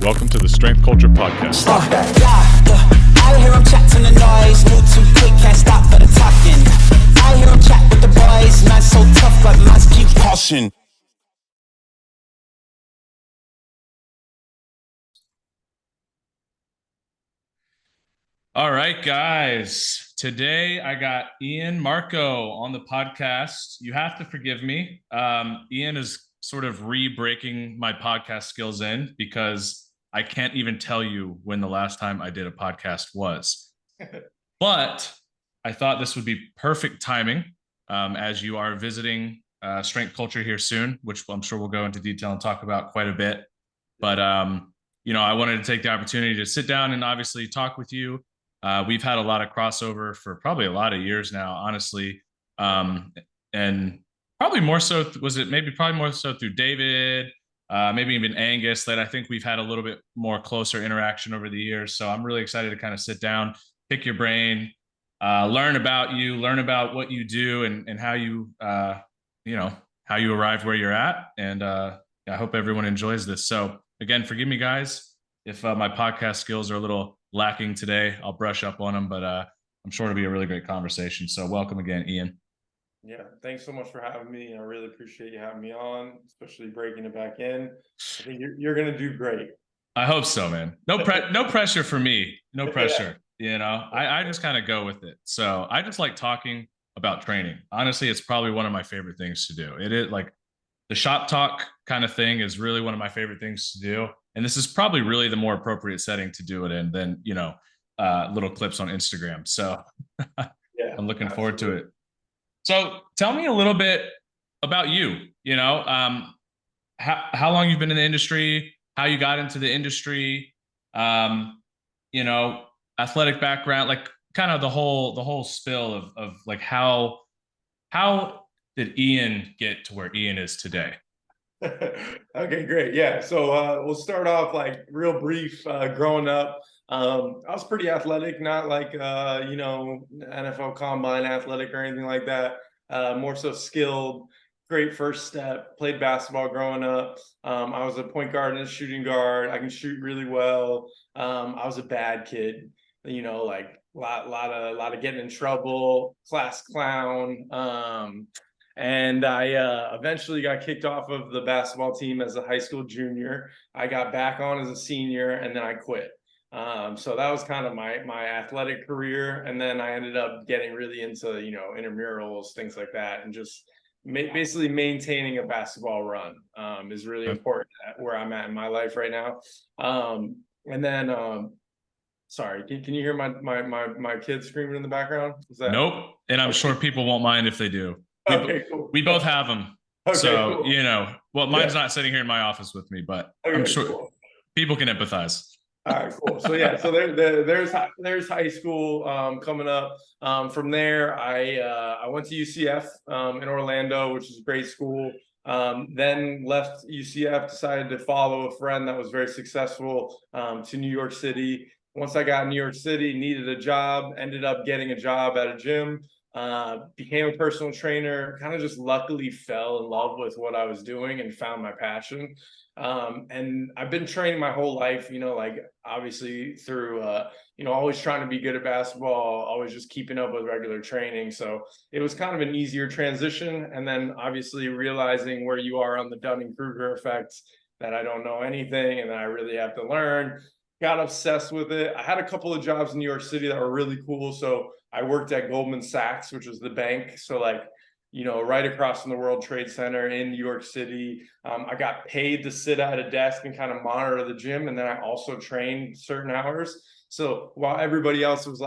Welcome to the Strength Culture Podcast. I hear him chat to the noise, move too quick, can't stop for the talking. I hear him chat with the boys, not so tough, but must keep caution. All right, guys. Today I got Ian Markow on the podcast. You have to forgive me. Ian is sort of re-breaking my podcast skills in because I can't even tell you when the last time I did a podcast was. But I thought this would be perfect timing as you are visiting Strength Culture here soon, which I'm sure we'll go into detail and talk about quite a bit. But, I wanted to take the opportunity to sit down and obviously talk with you. We've had a lot of crossover for probably a lot of years now, honestly. And probably more so, probably more so through David, maybe even Angus, that I think we've had a little bit more closer interaction over the years. So I'm really excited to kind of sit down, pick your brain, learn about you, learn about what you do and how you, how you arrived where you're at. And I hope everyone enjoys this. So again, forgive me, guys, if my podcast skills are a little lacking today. I'll brush up on them, but I'm sure it'll be a really great conversation. So welcome again, Ian. Yeah, thanks so much for having me. I really appreciate you having me on, especially breaking it back in. I think you're going to do great. I hope so, man. No pressure for me. No pressure. Yeah. I just kind of go with it. So I just like talking about training. Honestly, it's probably one of my favorite things to do. It is like the shop talk kind of thing is really one of my favorite things to do. And this is probably really the more appropriate setting to do it in than, little clips on Instagram. So Yeah, I'm looking forward to it. So tell me a little bit about you, how long you've been in the industry, how you got into the industry, athletic background, like kind of the whole spill of like how did Ian get to where Ian is today? Okay, great. Yeah. So we'll start off like real brief. Growing up, I was pretty athletic, not like NFL combine athletic or anything like that. More so skilled, great first step, played basketball growing up. I was a point guard and a shooting guard. I can shoot really well. I was a bad kid, like a lot of getting in trouble, class clown. And I eventually got kicked off of the basketball team as a high school junior. I got back on as a senior, and then I quit. So that was kind of my athletic career. And then I ended up getting really into, intramurals, things like that. And just basically maintaining a basketball run is really important where I'm at in my life right now. And then, sorry, can you hear my kids screaming in the background? Nope. And I'm sure people won't mind if they do. Okay, cool. We both have them. Okay, so, cool. Mine's not sitting here in my office with me, but I'm sure people can empathize. All right, cool. So yeah, so there's high school coming up. From there, I went to UCF in Orlando, which is a great school. Then left UCF, decided to follow a friend that was very successful to New York City. Once I got in New York City, needed a job, ended up getting a job at a gym. Became a personal trainer, kind of just luckily fell in love with what I was doing and found my passion. And I've been training my whole life, like obviously through, always trying to be good at basketball, always just keeping up with regular training. So it was kind of an easier transition. And then obviously realizing where you are on the Dunning-Kruger effect, that I don't know anything and that I really have to learn. Got obsessed with it. I had a couple of jobs in New York City that were really cool. So I worked at Goldman Sachs, which was the bank. So right across from the World Trade Center in New York City. I got paid to sit at a desk and kind of monitor the gym. And then I also trained certain hours. So while everybody else was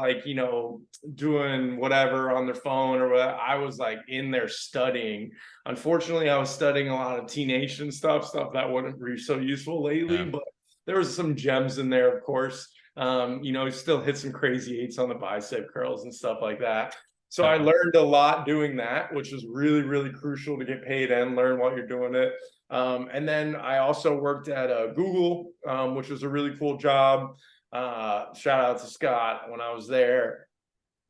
doing whatever on their phone or whatever, I was in there studying. Unfortunately, I was studying a lot of T-Nation stuff that wouldn't be so useful lately, but there was some gems in there, of course. Still hit some crazy eights on the bicep curls and stuff like that. So I learned a lot doing that, which is really, really crucial to get paid and learn while you're doing it. And then I also worked at Google, which was a really cool job. Shout out to Scott when I was there.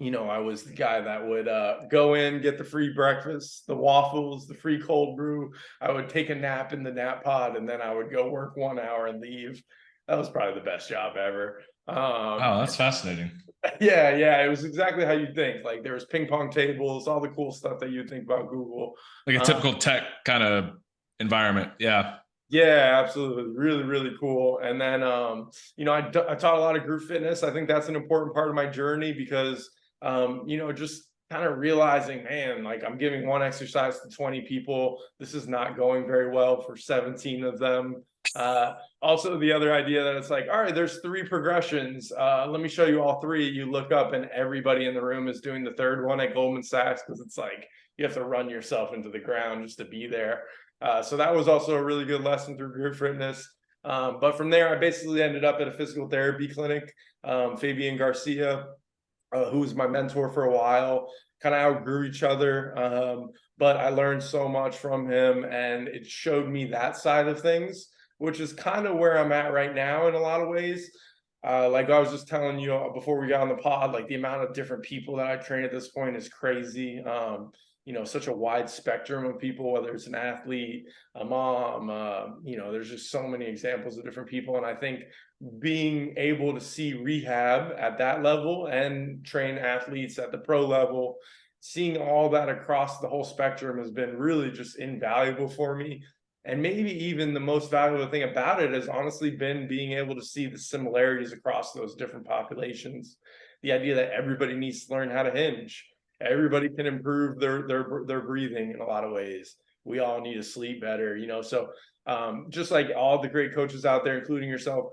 I was the guy that would go in, get the free breakfast, the waffles, the free cold brew. I would take a nap in the nap pod, and then I would go work 1 hour and leave. that was probably the best job ever. Wow, that's fascinating. Yeah, it was exactly how you think. Like there was ping pong tables, all the cool stuff that you think about Google. Like a typical tech kind of environment. Yeah. Yeah, absolutely. Really, really cool. And then, I taught a lot of group fitness. I think that's an important part of my journey because, just kind of realizing, man, like I'm giving one exercise to 20 people. This is not going very well for 17 of them. Also, the other idea that it's like, all right, there's 3 progressions. Let me show you all 3. You look up and everybody in the room is doing the third one at Goldman Sachs because it's like you have to run yourself into the ground just to be there. So that was also a really good lesson through group fitness. But from there, I basically ended up at a physical therapy clinic. Fabian Garcia, who was my mentor for a while, kind of outgrew each other. But I learned so much from him, and it showed me that side of things, which is kind of where I'm at right now in a lot of ways. Like I was just telling you before we got on the pod, like the amount of different people that I train at this point is crazy. Such a wide spectrum of people, whether it's an athlete, a mom, there's just so many examples of different people. And I think being able to see rehab at that level and train athletes at the pro level, seeing all that across the whole spectrum has been really just invaluable for me. And maybe even the most valuable thing about it has honestly been being able to see the similarities across those different populations. The idea that everybody needs to learn how to hinge. Everybody can improve their breathing in a lot of ways. We all need to sleep better, So just like all the great coaches out there, including yourself,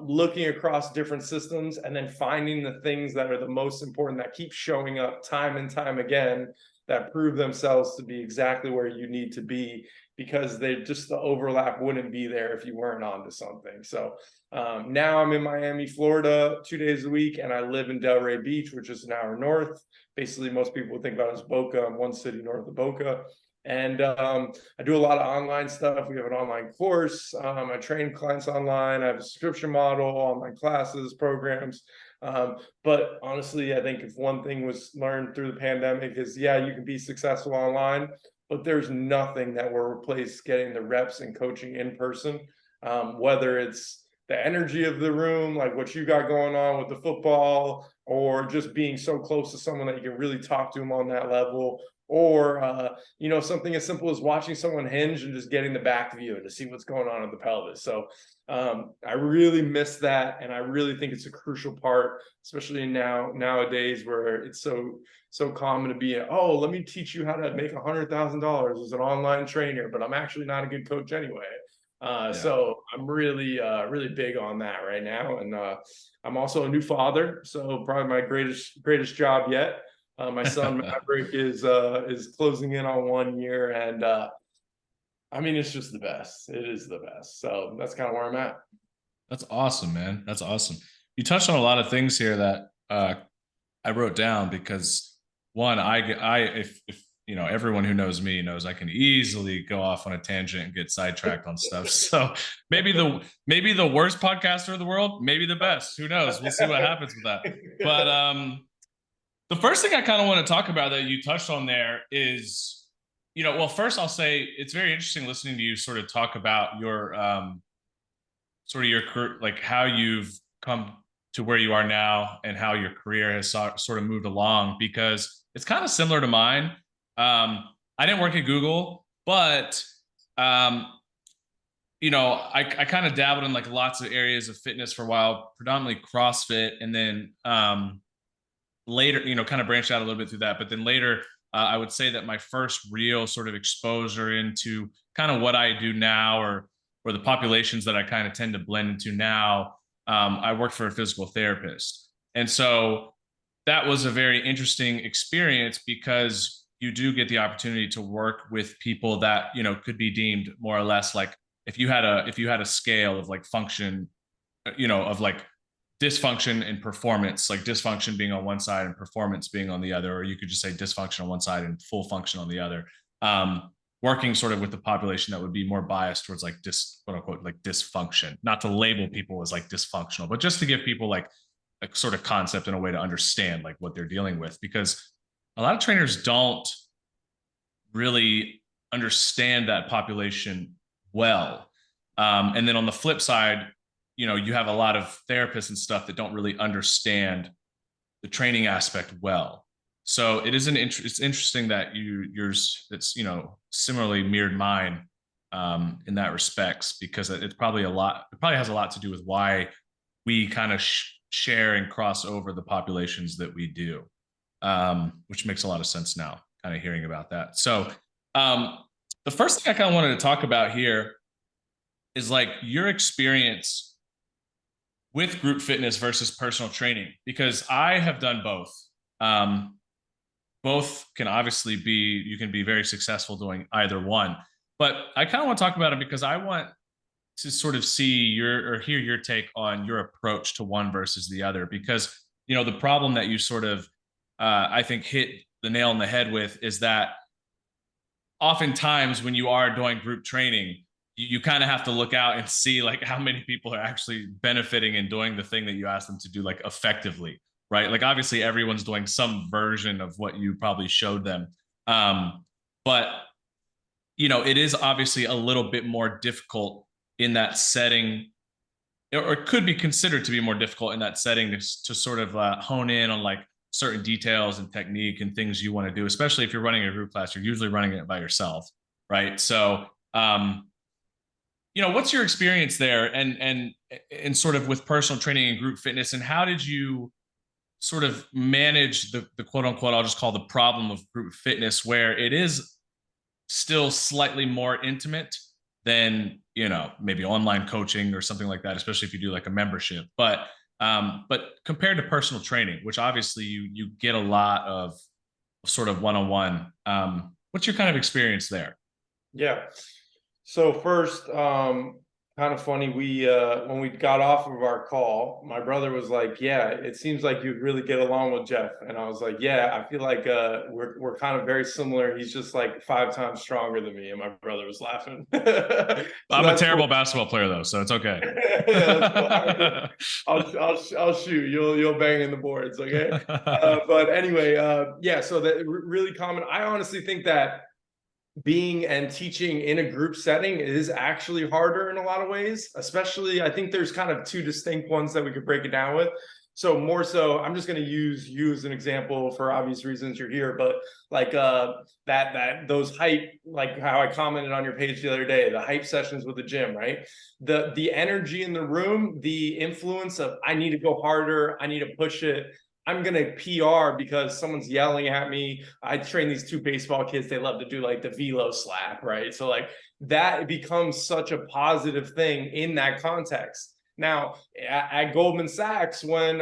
looking across different systems and then finding the things that are the most important that keep showing up time and time again that prove themselves to be exactly where you need to be, because the overlap wouldn't be there if you weren't onto something. So now I'm in Miami, Florida, 2 days a week, and I live in Delray Beach, which is an hour north. Basically, most people think about it as Boca. I'm one city north of Boca. And I do a lot of online stuff. We have an online course. I train clients online. I have a subscription model, online classes, programs. But honestly, I think if one thing was learned through the pandemic is, you can be successful online, but there's nothing that will replace getting the reps and coaching in person, whether it's the energy of the room, like what you got going on with the football, or just being so close to someone that you can really talk to them on that level, or something as simple as watching someone hinge and just getting the back view to see what's going on in the pelvis. So I really miss that, and I really think it's a crucial part, especially nowadays where it's so common to be let me teach you how to make $100,000 as an online trainer, but I'm actually not a good coach anyway. So I'm really big on that right now. And I'm also a new father, so probably my greatest job yet. My son Maverick is closing in on 1 year, and it's just the best. It is the best. So that's kind of where I'm at. That's awesome, man. That's awesome. You touched on a lot of things here that I wrote down because one, if everyone who knows me knows I can easily go off on a tangent and get sidetracked on stuff. So maybe the worst podcaster in the world, maybe the best. Who knows? We'll see what happens with that. But the first thing I kind of want to talk about that you touched on there is, first I'll say it's very interesting listening to you sort of talk about your career, like how you've come to where you are now and how your career has sort of moved along, because it's kind of similar to mine. I didn't work at Google, but I kind of dabbled in like lots of areas of fitness for a while, predominantly CrossFit, and then later, kind of branched out a little bit through that. But then later, I would say that my first real sort of exposure into kind of what I do now, or the populations that I kind of tend to blend into now, I worked for a physical therapist. And so that was a very interesting experience because you do get the opportunity to work with people that, could be deemed more or less like, if you had a scale of like function, of like dysfunction and performance, like dysfunction being on one side and performance being on the other, or you could just say dysfunction on one side and full function on the other. Working sort of with the population that would be more biased towards like quote unquote, like dysfunction, not to label people as like dysfunctional, but just to give people like a sort of concept and a way to understand like what they're dealing with, because a lot of trainers don't really understand that population well. And then on the flip side, you have a lot of therapists and stuff that don't really understand the training aspect well. So it is it's interesting that yours, it's, similarly mirrored mine in that respects, because it probably has a lot to do with why we kind of share and cross over the populations that we do, which makes a lot of sense now, kind of hearing about that. So the first thing I kind of wanted to talk about here is like your experience with group fitness versus personal training, because I have done both. Both can obviously you can be very successful doing either one, but I kind of want to talk about it because I want to sort of hear your take on your approach to one versus the other, because, the problem that you sort of, I think hit the nail on the head with is that oftentimes when you are doing group training, you kind of have to look out and see like how many people are actually benefiting and doing the thing that you ask them to do, like effectively, right? Like obviously everyone's doing some version of what you probably showed them. But it is obviously a little bit more difficult in that setting, or it could be considered to be more difficult in that setting to sort of hone in on like certain details and technique and things you want to do, especially if you're running a group class. You're usually running it by yourself, right? So what's your experience there, and sort of with personal training and group fitness, and how did you sort of manage the quote unquote, I'll just call the problem of group fitness, where it is still slightly more intimate than, maybe online coaching or something like that, especially if you do like a membership, but compared to personal training, which obviously you get a lot of sort of one-on-one, what's your kind of experience there? Yeah. So first, kind of funny, we when we got off of our call, my brother was like, yeah, it seems like you really get along with Jeff. And I was like, yeah, I feel like we're kind of very similar. He's just like 5 times stronger than me. And my brother was laughing. So I'm a terrible basketball player though, so it's okay. Yeah, I'll shoot. You'll bang in the boards, okay? But anyway, yeah, so that really common. I honestly think that being and teaching in a group setting is actually harder in a lot of ways, especially I think there's kind of 2 distinct ones that we could break it down with. So more so, I'm just going to use you as an example for obvious reasons you're here, but like those hype, like how I commented on your page the other day, the hype sessions with the gym, right? The energy in the room, the influence of I need to go harder, I need to push it, I'm going to PR because someone's yelling at me. I train these 2 baseball kids. They love to do like the velo slap, right? So like that becomes such a positive thing in that context. Now at Goldman Sachs, when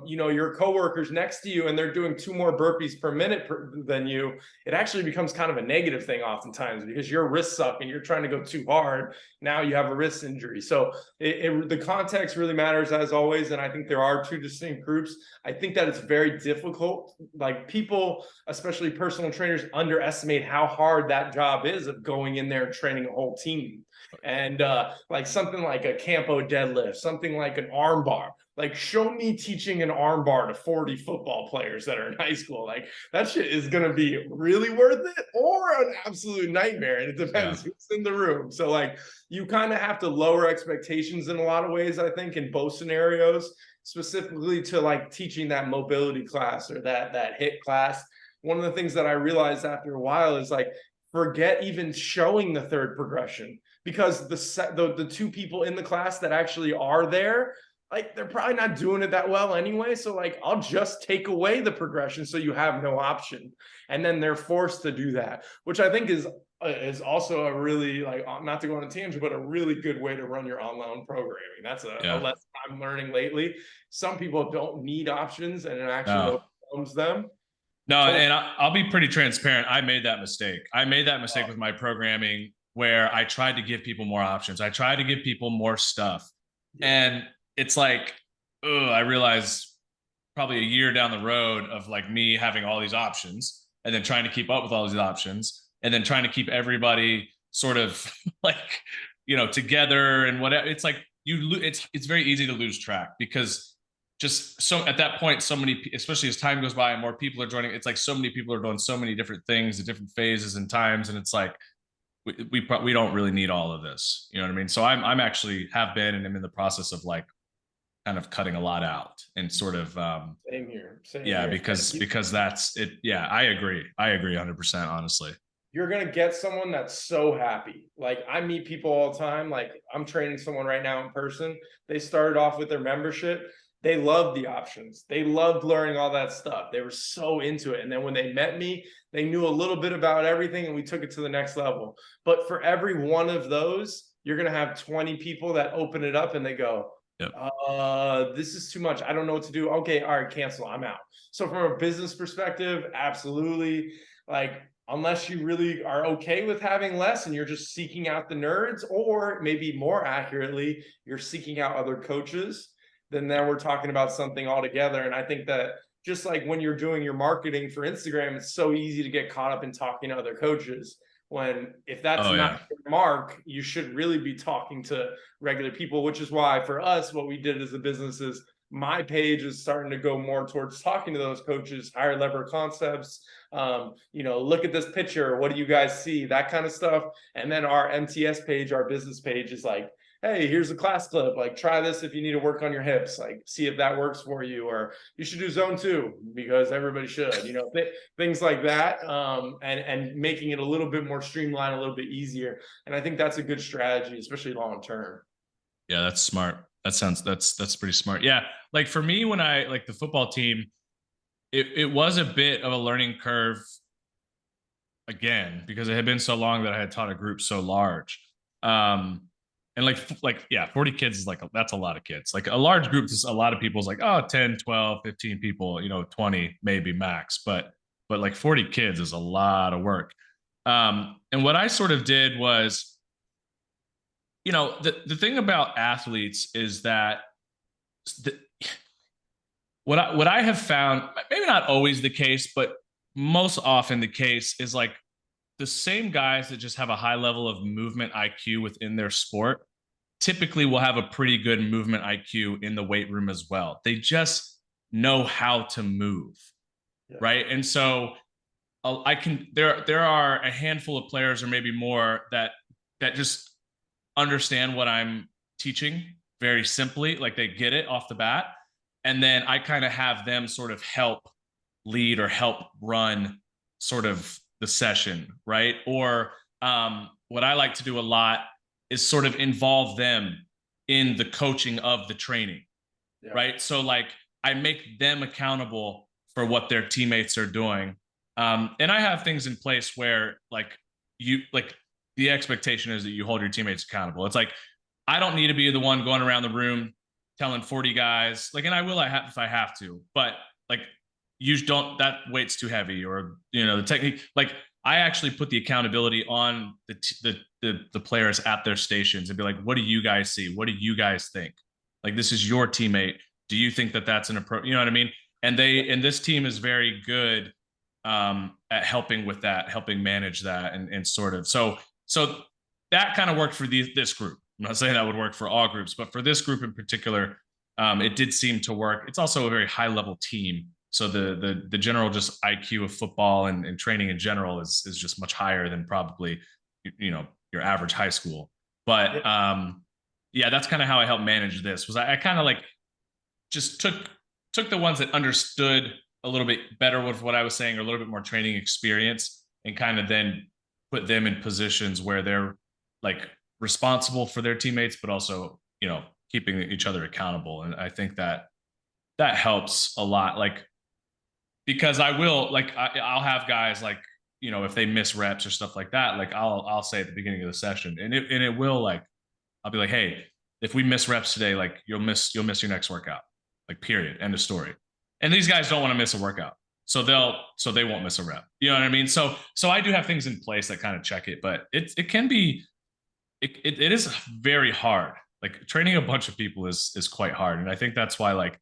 your coworkers next to you and they're doing 2 more burpees per minute than you, it actually becomes kind of a negative thing oftentimes because your wrists suck and you're trying to go too hard. Now you have a wrist injury. So the context really matters as always. And I think there are 2 distinct groups. I think that it's very difficult. Like people, especially personal trainers, underestimate how hard that job is of going in there and training a whole team. And like something like a Campo deadlift, something like an arm bar, like show me teaching an arm bar to 40 football players that are in high school. Like that shit is going to be really worth it or an absolute nightmare. And it depends who's in the room. So like you kind of have to lower expectations in a lot of ways, I think, in both scenarios, specifically to like teaching that mobility class or that HIIT class. One of the things that I realized after a while is like, forget even showing the 3rd progression, because the 2 people in the class that actually are there, like they're probably not doing it that well anyway. So like, I'll just take away the progression so you have no option. And then they're forced to do that, which I think is also a really, like, not to go on a tangent, but a really good way to run your online programming. That's a lesson I'm learning lately. Some people don't need options and it actually overwhelms them. No, and I'll be pretty transparent. I made that mistake. With my programming where I tried to give people more options. I tried to give people more stuff. And it's like, I realized probably a year down the road of like me having all these options and then trying to keep up with all these options and then trying to keep everybody sort of like, together and whatever. It's like it's very easy to lose track because just so at that point, so many, especially as time goes by and more people are joining, it's like so many people are doing so many different things at different phases and times. And it's like, we don't really need all of this. You know what I mean? So I'm actually have been, and I'm in the process of like kind of cutting a lot out and sort of Same here. Same yeah, here. because that's it. Yeah, I agree 100%, honestly. You're gonna get someone that's so happy. Like, I meet people all the time. Like, I'm training someone right now in person. They started off with their membership. They loved the options. They loved learning all that stuff. They were so into it. And then when they met me, they knew a little bit about everything, and we took it to the next level. But for every one of those, you're gonna have 20 people that open it up and they go, Yep. this is too much. I don't know what to do. Okay, all right, cancel. I'm out. So from a business perspective, absolutely. Like, unless you really are okay with having less and you're just seeking out the nerds, or maybe more accurately, you're seeking out other coaches, then we're talking about something altogether. And I think that just like when you're doing your marketing for Instagram, it's so easy to get caught up in talking to other coaches. When if that's not your mark, you should really be talking to regular people, which is why for us, what we did as a business is my page is starting to go more towards talking to those coaches, higher level concepts. Look at this picture. What do you guys see? That kind of stuff. And then our MTS page, our business page, is like, hey, here's a class clip. Like, try this if you need to work on your hips. Like, see if that works for you. Or you should do zone 2 because everybody should. Things like that. And making it a little bit more streamlined, a little bit easier. And I think that's a good strategy, especially long term. Yeah, that's smart. That's pretty smart. Yeah, like for me, when I like the football team, it was a bit of a learning curve again, because it had been so long that I had taught a group so large. And yeah, 40 kids is like, that's a lot of kids. Like a large group is a lot of people is like, oh, 10, 12, 15 people, 20 maybe max, but like 40 kids is a lot of work. And what I sort of did was, the thing about athletes is that what I have found, maybe not always the case, but most often the case, is like the same guys that just have a high level of movement IQ within their sport typically will have a pretty good movement IQ in the weight room as well. They just know how to move. Yeah. Right. And so there are a handful of players, or maybe more, that just understand what I'm teaching very simply, like they get it off the bat. And then I kind of have them sort of help lead or help run sort of the session, right? Or what I like to do a lot is sort of involve them in the coaching of the training, yeah. Right? So like I make them accountable for what their teammates are doing. And I have things in place where the expectation is that you hold your teammates accountable. It's like, I don't need to be the one going around the room telling 40 guys, like, and I will if I have to, but like, that weight's too heavy, or, the technique. Like, I actually put the accountability on the players at their stations and be like, what do you guys see? What do you guys think? Like, this is your teammate. Do you think that that's an approach? You know what I mean? And this team is very good at helping with that, helping manage that, and sort of, so that kind of worked for this group. I'm not saying that would work for all groups, but for this group in particular, it did seem to work. It's also a very high level team. So the general just IQ of football and training in general is just much higher than probably, your average high school. But yeah, that's kind of how I helped manage this. Was I kind of like just took the ones that understood a little bit better with what I was saying, or a little bit more training experience, and kind of then put them in positions where they're like responsible for their teammates, but also, keeping each other accountable. And I think that helps a lot. Like, because I'll have guys like, if they miss reps or stuff like that, like I'll say at the beginning of the session, and it will, like, I'll be like, hey, if we miss reps today, like you'll miss your next workout, like, period, end of story. And these guys don't want to miss a workout. So they won't miss a rep. You know what I mean? So I do have things in place that kind of check it, but it can be, it is very hard. Like, training a bunch of people is quite hard. And I think that's why, like,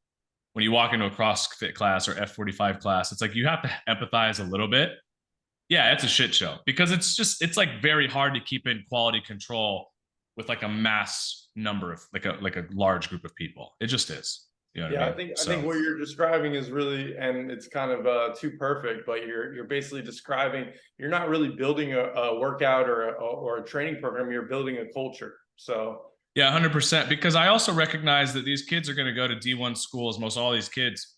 when you walk into a CrossFit class or F45 class, it's like, you have to empathize a little bit. Yeah, it's a shit show, because it's like very hard to keep in quality control with like a mass number of like a large group of people. It just is. You know what Yeah, I mean? I think what you're describing is really, and it's kind of too perfect, but you're basically describing, you're not really building a workout or a training program, you're building a culture. So yeah, 100%. Because I also recognize that these kids are going to go to D1 schools, most all these kids,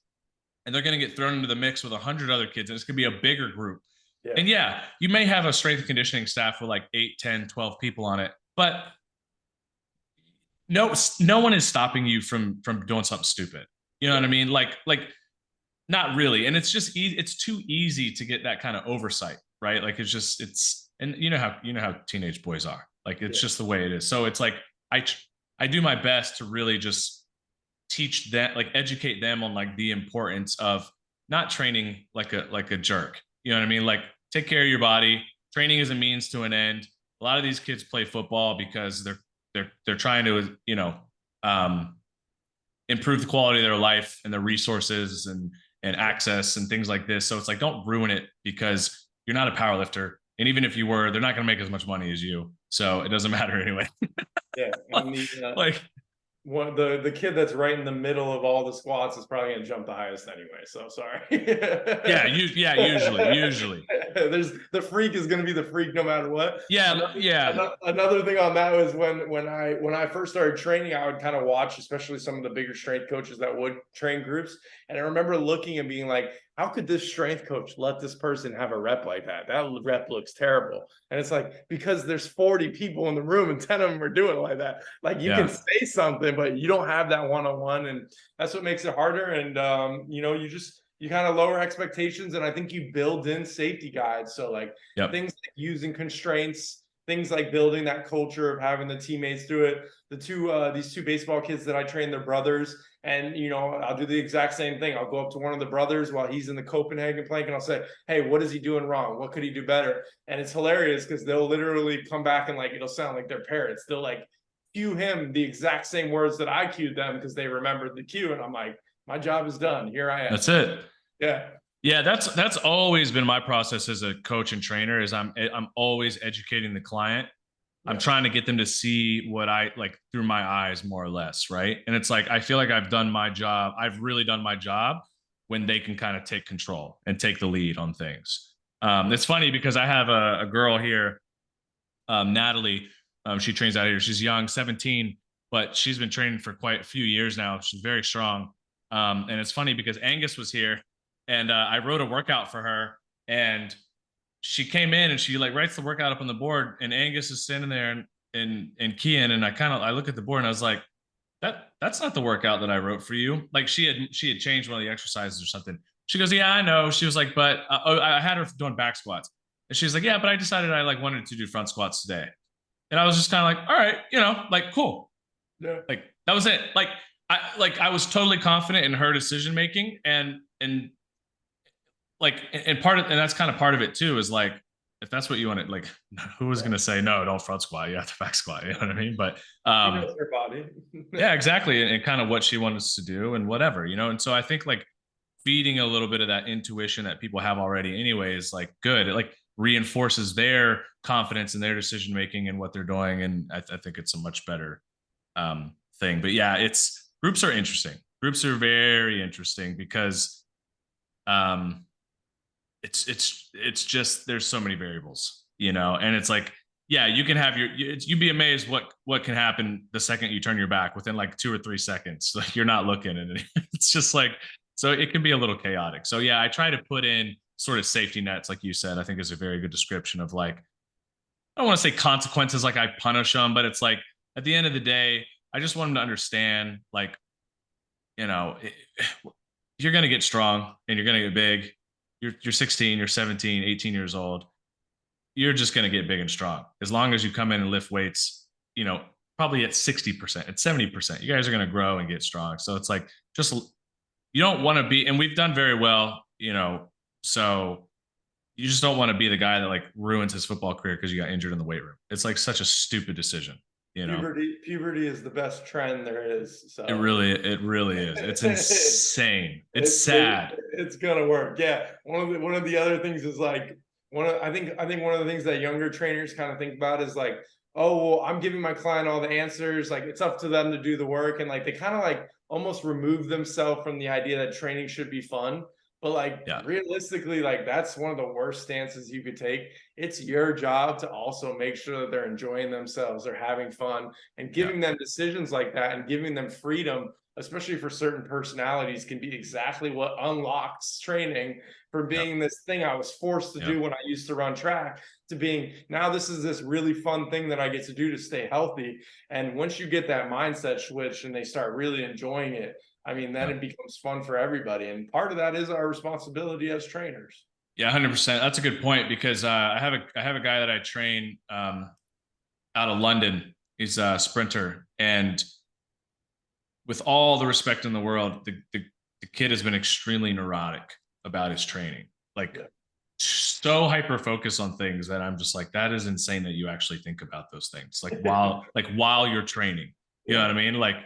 and they're going to get thrown into the mix with 100 other kids, and it's going to be a bigger group. yeah, And yeah, you may have a strength and conditioning staff with like 8, 10, 12 people on it, but no one is stopping you from doing something stupid. You know what I mean? Like not really. And it's just it's too easy to get that kind of oversight, right? Like it's and you know how teenage boys are. Like it's just the way it is. So it's like I do my best to really just teach that, like educate them on like the importance of not training like a jerk. You know what I mean? Like take care of your body. Training is a means to an end. A lot of these kids play football because they're trying to, you know, improve the quality of their life and their resources and access and things like this. So it's like, don't ruin it because you're not a power lifter. And even if you were, they're not going to make as much money as you. So it doesn't matter anyway. yeah. And Like, the kid that's right in the middle of all the squats is probably going to jump the highest anyway. So sorry. yeah, usually. There's the freak is going to be the freak no matter what. Yeah. Another thing on that was when I first started training, I would kind of watch, especially some of the bigger strength coaches that would train groups, and I remember looking and being like, how could this strength coach let this person have a rep like that? That rep looks terrible. And it's like, because there's 40 people in the room and 10 of them are doing it like that. Like you can say something, but you don't have that one-on-one. And that's what makes it harder. And, you know, you kind of lower expectations. And I think you build in safety guides. So like things like using constraints, things like building that culture of having the teammates do it. These two baseball kids that I train, they're brothers. And, you know, I'll do the exact same thing. I'll go up to one of the brothers while he's in the Copenhagen plank and I'll say, hey, what is he doing wrong? What could he do better? And it's hilarious because they'll literally come back and like, it'll sound like their parents. They'll like cue him the exact same words that I cued them because they remembered the cue. And I'm like, my job is done. Here I am. That's it. Yeah. Yeah, that's always been my process as a coach and trainer is I'm always educating the client. I'm trying to get them to see what I like through my eyes more or less, right? And it's like I feel like I've done my job. I've really done my job when they can kind of take control and take the lead on things. It's funny because I have a girl here, Natalie. She trains out here. She's young, 17, but she's been training for quite a few years now. She's very strong. And it's funny because Angus was here and I wrote a workout for her and she came in and she like writes the workout up on the board and Angus is standing there and keying. And I look at the board and I was like, that's not the workout that I wrote for you. Like she had changed one of the exercises or something. She goes, yeah, I know. She was like, but I had her doing back squats. And she's like, yeah, but I decided I like wanted to do front squats today. And I was just kind of like, all right, you know, like, cool. Yeah. Like that was it. I was totally confident in her decision-making and that's kind of part of it too, is like, if that's what you want to like, who was going to say, no, don't front squat, you have to back squat, you know what I mean? But, her body. yeah, exactly. And kind of what she wanted us to do and whatever, you know? And so I think like feeding a little bit of that intuition that people have already anyway is like good. It like reinforces their confidence in their decision-making and what they're doing. And I think it's a much better, thing, but yeah, groups are interesting. Groups are very interesting because, it's just there's so many variables, you know, and it's like, yeah, you can have you'd be amazed what can happen the second you turn your back within like 2 or 3 seconds. Like you're not looking and it's just like, so it can be a little chaotic. So yeah, I try to put in sort of safety nets, like you said, I think is a very good description of like, I don't want to say consequences, like I punish them, but it's like at the end of the day, I just want them to understand, like, you know, you're going to get strong and you're going to get big. You're 16, you're 17, 18 years old. You're just going to get big and strong. As long as you come in and lift weights, you know, probably at 60%, at 70%, you guys are going to grow and get strong. So it's like, just, you don't want to be, and we've done very well, you know, so you just don't want to be the guy that like ruins his football career because you got injured in the weight room. It's like such a stupid decision. You know, puberty is the best trend there is. So it really is. It's insane. It's sad. It's gonna work. Yeah. One of the other things is like I think one of the things that younger trainers kind of think about is like, oh, well, I'm giving my client all the answers. Like it's up to them to do the work. And like they kind of like almost remove themselves from the idea that training should be fun. But like realistically, like that's one of the worst stances you could take. It's your job to also make sure that they're enjoying themselves, they're having fun, and giving them decisions like that and giving them freedom, especially for certain personalities, can be exactly what unlocks training from being this thing I was forced to do when I used to run track to being now this is this really fun thing that I get to do to stay healthy. And once you get that mindset switch and they start really enjoying it, I mean, then it becomes fun for everybody. And part of that is our responsibility as trainers. Yeah, 100%. That's a good point because I have a guy that I train out of London. He's a sprinter, and with all the respect in the world, the kid has been extremely neurotic about his training. Like so hyper focused on things that I'm just like, that is insane that you actually think about those things. Like while you're training, you know what I mean? Like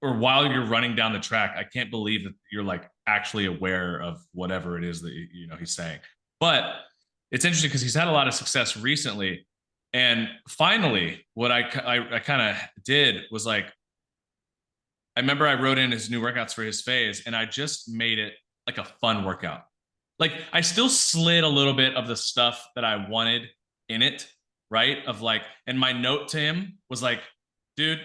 or while you're running down the track, I can't believe that you're like actually aware of whatever it is that he's saying. But it's interesting because he's had a lot of success recently. And finally, what I kind of did was like, I remember I wrote in his new workouts for his phase, and I just made it like a fun workout. Like I still slid a little bit of the stuff that I wanted in it, right? Of like, and my note to him was like, dude,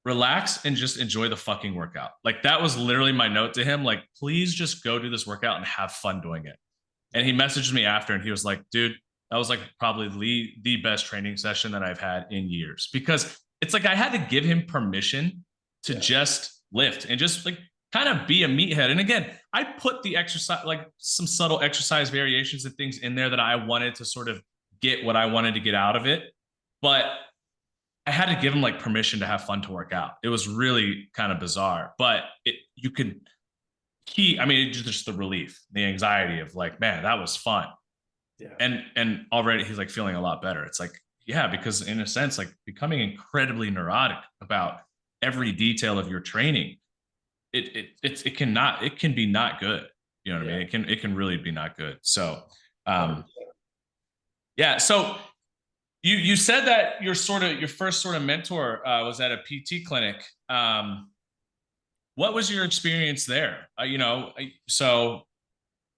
relax and just enjoy the fucking workout. Like that was literally my note to him. Like, please just go do this workout and have fun doing it. And he messaged me after and he was like, dude, that was like probably the best training session that I've had in years, because it's like I had to give him permission to just lift and just like kind of be a meathead. And again, I put the exercise, like some subtle exercise variations and things in there that I wanted to sort of get what I wanted to get out of it. But I had to give him like permission to have fun to work out. It was really kind of bizarre, but I mean, it's just the relief, the anxiety of like, man, that was fun. Yeah. And already he's like feeling a lot better. It's like, yeah, because in a sense, like becoming incredibly neurotic about every detail of your training, it can be not good. You know what I mean? It can really be not good. So, yeah. So you said that your first sort of mentor was at a PT clinic. What was your experience there? So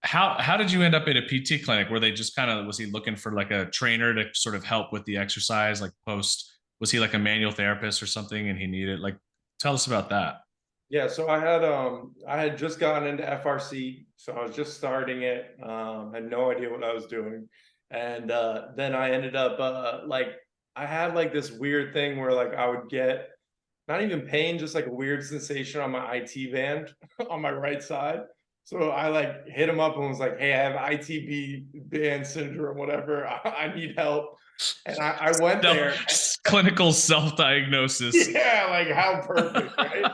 how did you end up at a PT clinic? Were they just was he looking for like a trainer to sort of help with the exercise, like was he like a manual therapist or something and he needed tell us about that. Yeah, so I had just gotten into FRC, so I was just starting it, had no idea what I was doing. And then I ended up I had like this weird thing where like I would get not even pain, just like a weird sensation on my IT band on my right side. So I like hit him up and was like, hey, I have ITB band syndrome, whatever. I need help. And I went there. Clinical self-diagnosis. Yeah, like how perfect, right?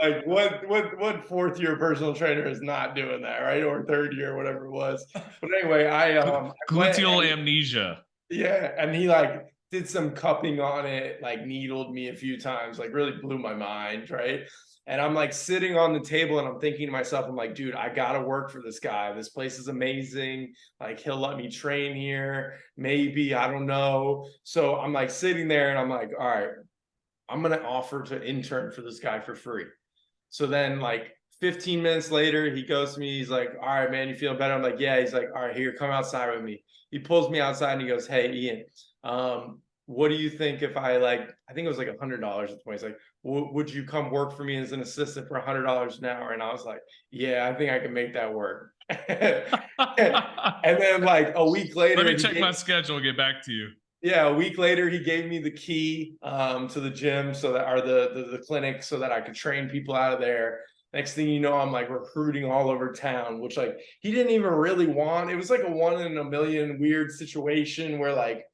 Like what fourth year personal trainer is not doing that, right? Or third year, whatever it was. But anyway, gluteal amnesia. Yeah, and he like did some cupping on it, like needled me a few times, like really blew my mind, right? And I'm like sitting on the table and I'm thinking to myself, I'm like, dude, I gotta work for this guy. This place is amazing. Like he'll let me train here. Maybe, I don't know. So I'm like sitting there and I'm like, all right, I'm gonna offer to intern for this guy for free. So then like 15 minutes later, he goes to me, he's like, all right, man, you feeling better? I'm like, yeah. He's like, all right, here, come outside with me. He pulls me outside and he goes, hey, Ian, what do you think if I think it was like $100 at the point. He's like, would you come work for me as an assistant for $100 an hour? And I was like, yeah, I think I can make that work. And then like a week later, let me check my schedule and get back to you. Yeah, a week later, he gave me the key to the gym the clinic so that I could train people out of there. Next thing you know, I'm like recruiting all over town, which like he didn't even really want. It was like a 1 in a million weird situation where like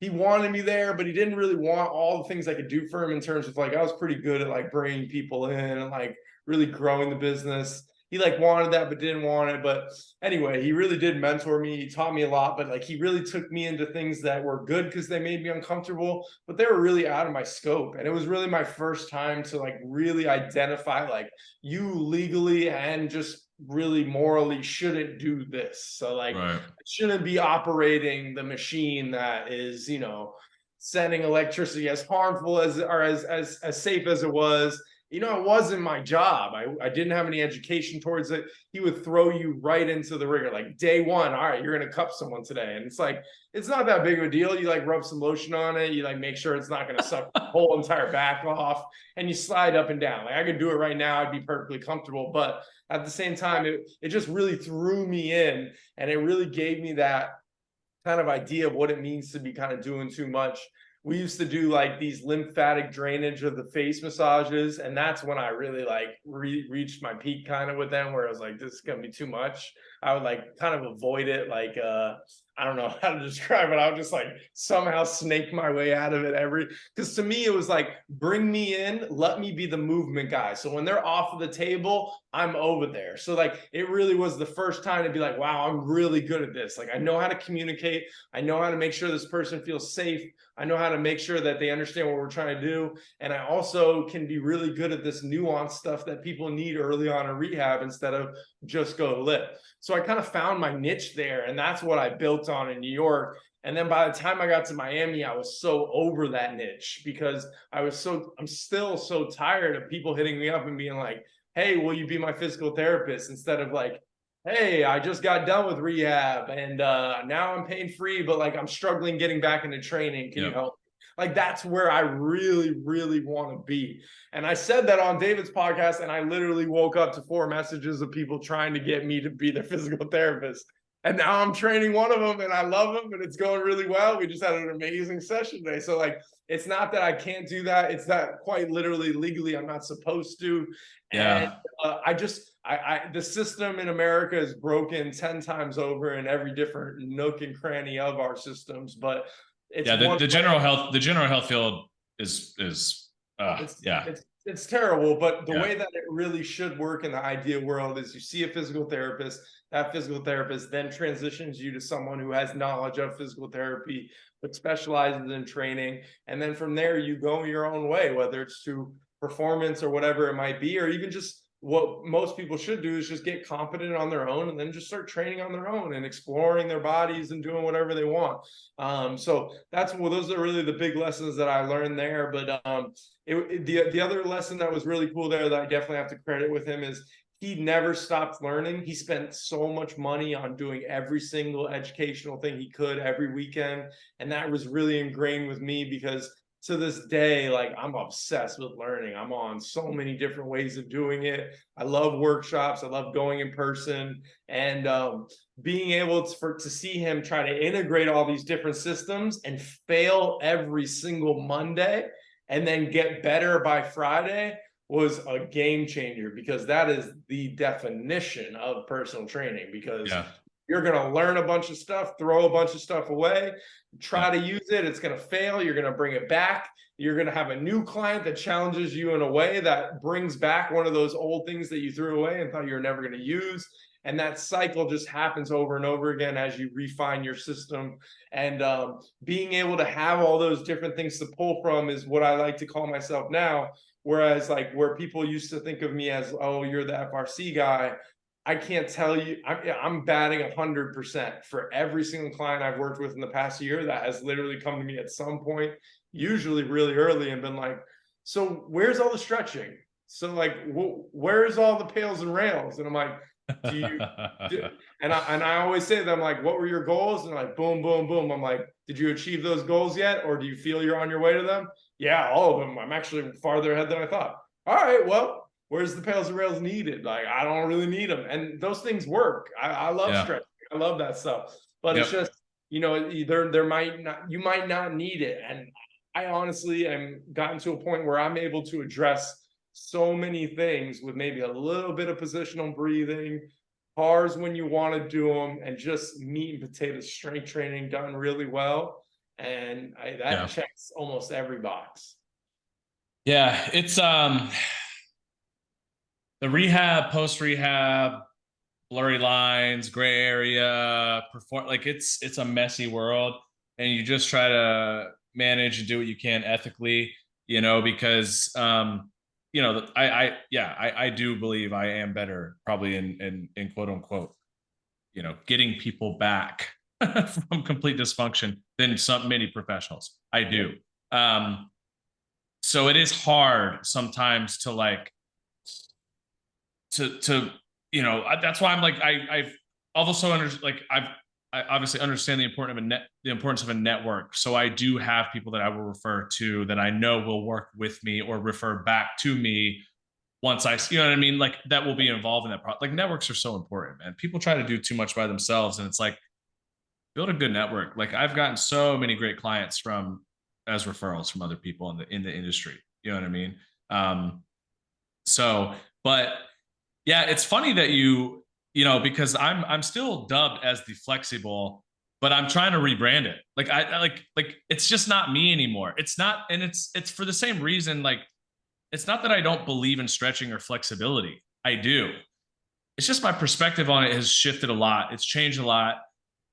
he wanted me there, but he didn't really want all the things I could do for him in terms of like I was pretty good at like bringing people in and like really growing the business. He like wanted that, but didn't want it. But anyway, he really did mentor me. He taught me a lot, but like he really took me into things that were good because they made me uncomfortable, but they were really out of my scope. And it was really my first time to like really identify like you legally and just really morally shouldn't do this. So like right. Shouldn't be operating the machine that is, sending electricity as harmful as or as safe as it was. it wasn't my job. I didn't have any education towards it. He would throw you right into the ringer, like day one. All right, you're going to cup someone today. And it's like, it's not that big of a deal. You like rub some lotion on it. You like make sure it's not going to suck the whole entire back off, and you slide up and down. Like I could do it right now. I'd be perfectly comfortable. But at the same time, it just really threw me in, and it really gave me that kind of idea of what it means to be kind of doing too much. We used to do like these lymphatic drainage of the face massages, and that's when I really like reached my peak kind of with them, where I was like, this is gonna be too much. I would like kind of avoid it, like I don't know how to describe it. I would just like somehow snake my way out of it because to me it was like, bring me in, let me be the movement guy. So when they're off of the table, I'm over there. So like it really was the first time to be like, wow, I'm really good at this. Like I know how to communicate. I know how to make sure this person feels safe. I know how to make sure that they understand what we're trying to do. And I also can be really good at this nuanced stuff that people need early on in rehab instead of just go lift. So I kind of found my niche there, and that's what I built on in New York. And then by the time I got to Miami, I was so over that niche because I'm still so tired of people hitting me up and being like, hey, will you be my physical therapist? Instead of like, hey, I just got done with rehab and now I'm pain free, but like I'm struggling getting back into training. Can you help? Like that's where I really, really want to be. And I said that on David's podcast, and I literally woke up to 4 messages of people trying to get me to be their physical therapist. And now I'm training one of them, and I love them, and it's going really well. We just had an amazing session today. So like, it's not that I can't do that. It's that quite literally legally I'm not supposed to. And the system in America is broken 10 times over in every different nook and cranny of our systems. But it's the general health field is it's terrible. But the way that it really should work in the ideal world is you see a physical therapist, that physical therapist then transitions you to someone who has knowledge of physical therapy but specializes in training, and then from there you go your own way, whether it's to performance or whatever it might be, or even just what most people should do is just get competent on their own and then just start training on their own and exploring their bodies and doing whatever they want. So those are really the big lessons that I learned there. But the other lesson that was really cool there that I definitely have to credit with him is he never stopped learning. He spent so much money on doing every single educational thing he could every weekend. And that was really ingrained with me because to this day, like I'm obsessed with learning. I'm on so many different ways of doing it. I love workshops. I love going in person, and being able to see him try to integrate all these different systems and fail every single Monday and then get better by Friday was a game changer, because that is the definition of personal training. Because you're going to learn a bunch of stuff, throw a bunch of stuff away, try to use it. It's going to fail. You're going to bring it back. You're going to have a new client that challenges you in a way that brings back one of those old things that you threw away and thought you were never going to use. And that cycle just happens over and over again as you refine your system. And being able to have all those different things to pull from is what I like to call myself now. Whereas like where people used to think of me as, oh, you're the FRC guy, I can't tell you, I'm batting 100% for every single client I've worked with in the past year that has literally come to me at some point, usually really early, and been like, so where's all the stretching? So like, where's all the pails and rails? And I'm like, and I always say to them, like, what were your goals? And they're like, boom, boom, boom. I'm like, did you achieve those goals yet? Or do you feel you're on your way to them? Yeah, all of them. I'm actually farther ahead than I thought. All right, well, where's the pails and rails needed? Like, I don't really need them. And those things work. I love stretching. I love that stuff. But it's just, you might not need it. And I honestly am gotten to a point where I'm able to address so many things with maybe a little bit of positional breathing, pars when you want to do them, and just meat and potato strength training done really well. And that checks almost every box. Yeah, it's the rehab, post-rehab, blurry lines, gray area, it's a messy world, and you just try to manage and do what you can ethically, because I do believe I am better probably in quote unquote, getting people back from complete dysfunction than many professionals. I do. so it is hard sometimes to like to that's why I'm like I've also I obviously understand the importance of a network. So I do have people that I will refer to that I know will work with me or refer back to me once you know what I mean? Like that will be involved in that Like networks are so important, man. People try to do too much by themselves, and it's like build a good network. Like I've gotten so many great clients as referrals from other people in the industry. You know what I mean? Um, so, but yeah, it's funny that because I'm still dubbed as the flexible, but I'm trying to rebrand it. Like I like it's just not me anymore. It's not, and it's for the same reason. Like it's not that I don't believe in stretching or flexibility. I do. It's just my perspective on it has shifted a lot. It's changed a lot.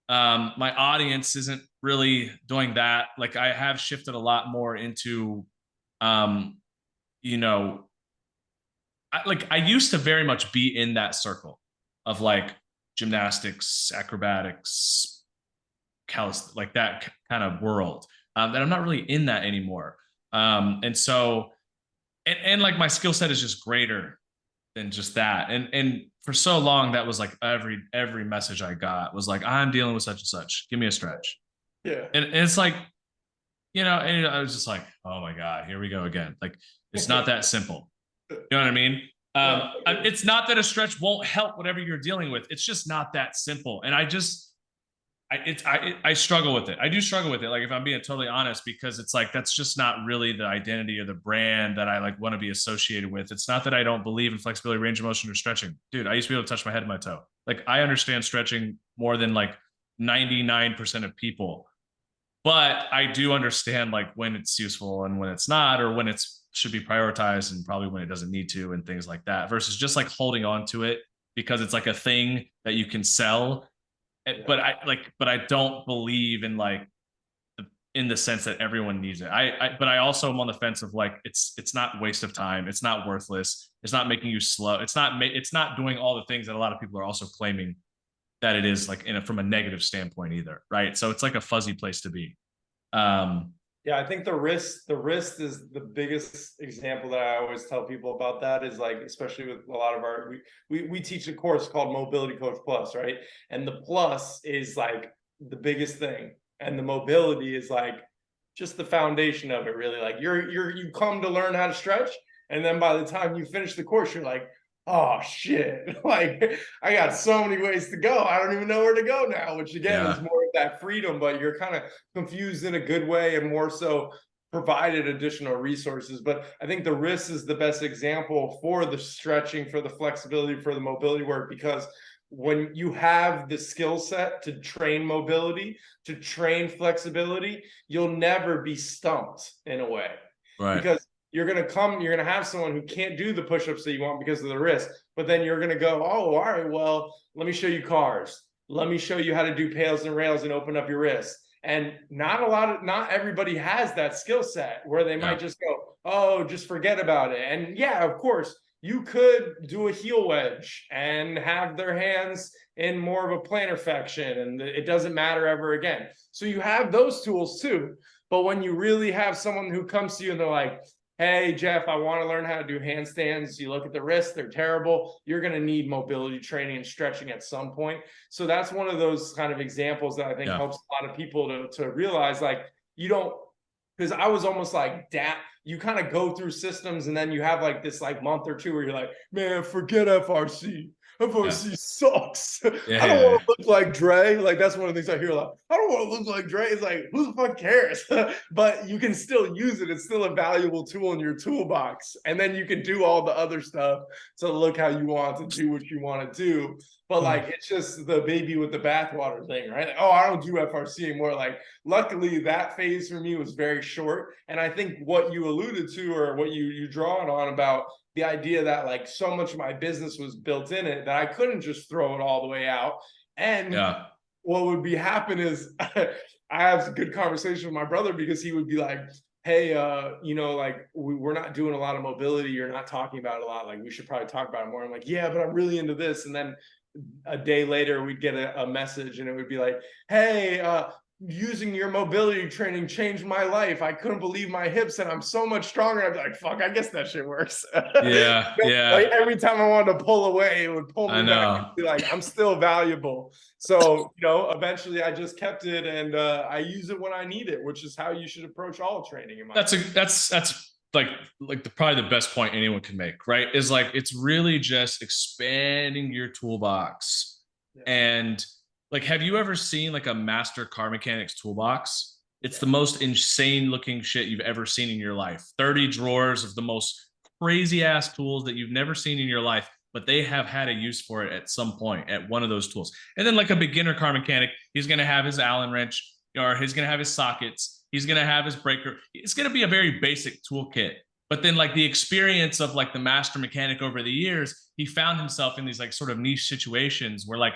My audience isn't really doing that. Like I have shifted a lot more into, um, you know, I used to very much be in that circle of like gymnastics, acrobatics, like that kind of world. That I'm not really in that anymore. And so, and like my skill set is just greater than just that. And for so long, that was like every message I got was like, I'm dealing with such and such. Give me a stretch. Yeah. And it's like, and I was just like, oh my God, here we go again. Like, it's not that simple. You know what I mean? It's not that a stretch won't help whatever you're dealing with. It's just not that simple. And I struggle with it. I do struggle with it. Like if I'm being totally honest, because it's like, that's just not really the identity or the brand that I like want to be associated with. It's not that I don't believe in flexibility, range of motion, or stretching. Dude, I used to be able to touch my head and my toe. Like I understand stretching more than like 99% of people, but I do understand like when it's useful and when it's not, or when it's should be prioritized and probably when it doesn't need to, and things like that, versus just like holding on to it because it's like a thing that you can sell. But I don't believe in like in the sense that everyone needs it. But I also am on the fence of like it's not waste of time. It's not worthless. It's not making you slow. It's not doing all the things that a lot of people are also claiming that it is, like from a negative standpoint either, right? So it's like a fuzzy place to be. Yeah, I think the wrist is the biggest example that I always tell people about. That is like, especially with a lot of we teach a course called Mobility Coach Plus, right? And the plus is like the biggest thing, and the mobility is like just the foundation of it, really. Like you come to learn how to stretch, and then by the time you finish the course, you're like, oh shit, like I got so many ways to go. I don't even know where to go now, which again is more of that freedom, but you're kind of confused in a good way, and more so provided additional resources. But I think the wrist is the best example for the stretching, for the flexibility, for the mobility work, because when you have the skill set to train mobility, to train flexibility, you'll never be stumped in a way. Right. Because you're going to have someone who can't do the push-ups that you want because of the wrist, but then you're going to go, oh, all right, well, let me show you cars. Let me show you how to do pails and rails and open up your wrist. And not everybody has that skill set where they might just go, oh, just forget about it. And yeah, of course, you could do a heel wedge and have their hands in more of a plantar flexion, and it doesn't matter ever again. So you have those tools too. But when you really have someone who comes to you and they're like, hey, Jeff, I want to learn how to do handstands. You look at the wrists, they're terrible. You're going to need mobility training and stretching at some point. So that's one of those kind of examples that I think helps a lot of people to realize, like, you don't, because I was almost like that. You kind of go through systems and then you have like this like month or two where you're like, man, forget FRC. FRC sucks. I don't want to look like Dre. Like, that's one of the things I hear a lot. I don't want to look like Dre. It's like, who the fuck cares? But you can still use it. It's still a valuable tool in your toolbox. And then you can do all the other stuff to look how you want to do what you want to do. But like, it's just the baby with the bathwater thing, right? Like, oh, I don't do FRC anymore. Like, luckily that phase for me was very short. And I think what you alluded to, or what you drawn on about the idea that like so much of my business was built in it that I couldn't just throw it all the way out. And what would be happen is I have a good conversation with my brother, because he would be like, hey, like we're not doing a lot of mobility. You're not talking about it a lot. Like, we should probably talk about it more. I'm like, yeah, but I'm really into this. And then a day later we'd get a message and it would be like, hey, using your mobility training changed my life. I couldn't believe my hips and I'm so much stronger. I'd be like, fuck, I guess that shit works. Yeah. Yeah. Like every time I wanted to pull away, it would pull me back and be like, I'm still valuable. So, eventually I just kept it and I use it when I need it, which is how you should approach all training in my opinion. That's like probably the best point anyone can make, right? Is like, it's really just expanding your toolbox. Yeah. And like, have you ever seen like a master car mechanic's toolbox? It's the most insane looking shit you've ever seen in your life. 30 drawers of the most crazy ass tools that you've never seen in your life, but they have had a use for it at some point at one of those tools. And then like a beginner car mechanic, he's going to have his Allen wrench, or he's going to have his sockets. He's going to have his breaker. It's going to be a very basic toolkit. But then like the experience of like the master mechanic over the years, he found himself in these like sort of niche situations where like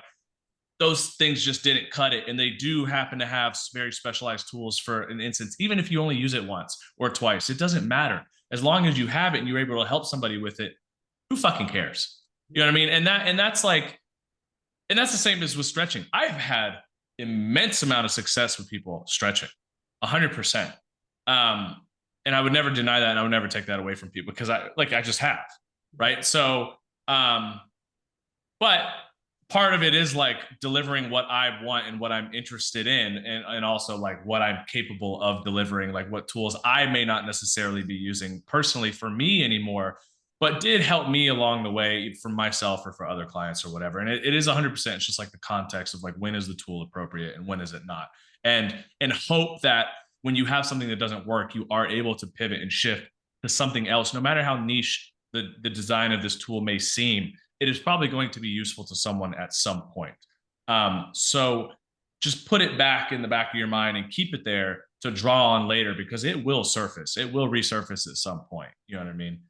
those things just didn't cut it. And they do happen to have very specialized tools for an instance, even if you only use it once or twice, it doesn't matter. As long as you have it and you're able to help somebody with it, who fucking cares? You know what I mean? And that's the same as with stretching. I've had immense amount of success with people stretching, 100%. And I would never deny that. And I would never take that away from people because I just have, right? So, but part of it is like delivering what I want and what I'm interested in, and also like what I'm capable of delivering, like what tools I may not necessarily be using personally for me anymore, but did help me along the way for myself or for other clients or whatever. And it is 100%. It's just like the context of like, when is the tool appropriate and when is it not? And hope that when you have something that doesn't work, you are able to pivot and shift to something else, no matter how niche the design of this tool may seem. It is probably going to be useful to someone at some point. So just put it back in the back of your mind and keep it there to draw on later, because it will surface. It will resurface at some point. You know what I mean?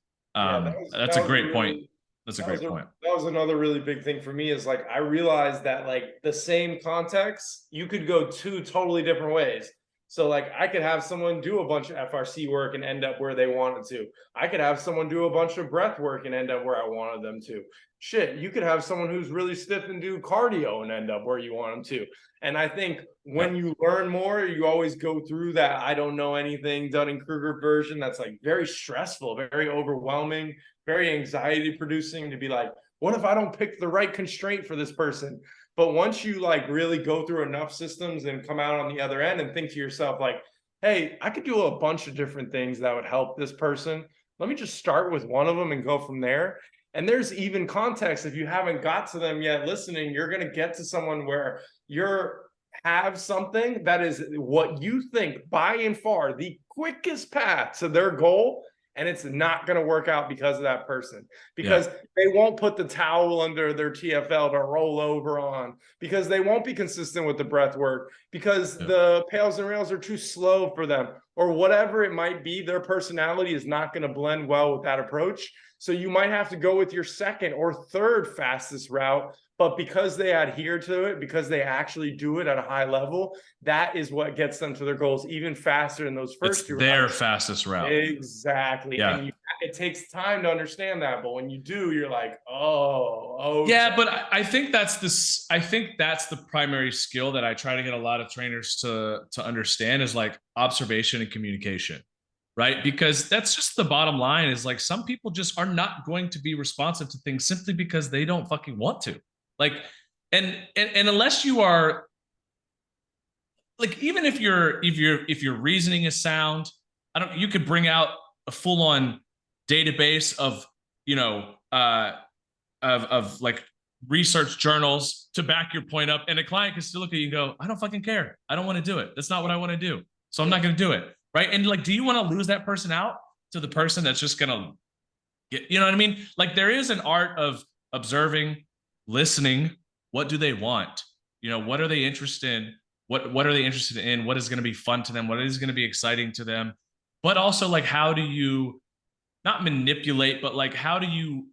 That's a great point. That's a great point. That was another really big thing for me, is like, I realized that like the same context, you could go two totally different ways. So like I could have someone do a bunch of FRC work and end up where they wanted to. I could have someone do a bunch of breath work and end up where I wanted them to. Shit, you could have someone who's really stiff and do cardio and end up where you want them to. And I think when you learn more, you always go through that I don't know anything Dunning-Kruger version that's like very stressful, very overwhelming, very anxiety producing, to be like, what if I don't pick the right constraint for this person? But once you like really go through enough systems and come out on the other end and think to yourself like, hey, I could do a bunch of different things that would help this person. Let me just start with one of them and go from there. And there's even context. If you haven't got to them yet listening, you're going to get to someone where you're have something that is what you think by and far the quickest path to their goal. And it's not going to work out because of that person, because they won't put the towel under their TFL to roll over on, because they won't be consistent with the breath work, because the pails and rails are too slow for them, or whatever it might be. Their personality is not going to blend well with that approach. So you might have to go with your second or third fastest route, but because they adhere to it, because they actually do it at a high level, that is what gets them to their goals even faster than those first two routes. Their fastest route. Exactly. Yeah. And it takes time to understand that, but when you do, you're like, oh. Yeah, but I think that's the primary skill that I try to get a lot of trainers to understand, is like observation and communication. Right? Because that's just the bottom line, is like, some people just are not going to be responsive to things simply because they don't fucking want to. Like, and unless you are like, even if your reasoning is sound, you could bring out a full-on database of, of like research journals to back your point up, and a client can still look at you and go, I don't fucking care. I don't want to do it. That's not what I want to do. So I'm not going to do it. Right. And like, do you want to lose that person out to the person that's just going to get, you know what I mean? Like, there is an art of observing, listening. What do they want? What are they interested in? What are they interested in? What is going to be fun to them? What is going to be exciting to them? But also, like, how do you not manipulate, but like, how do you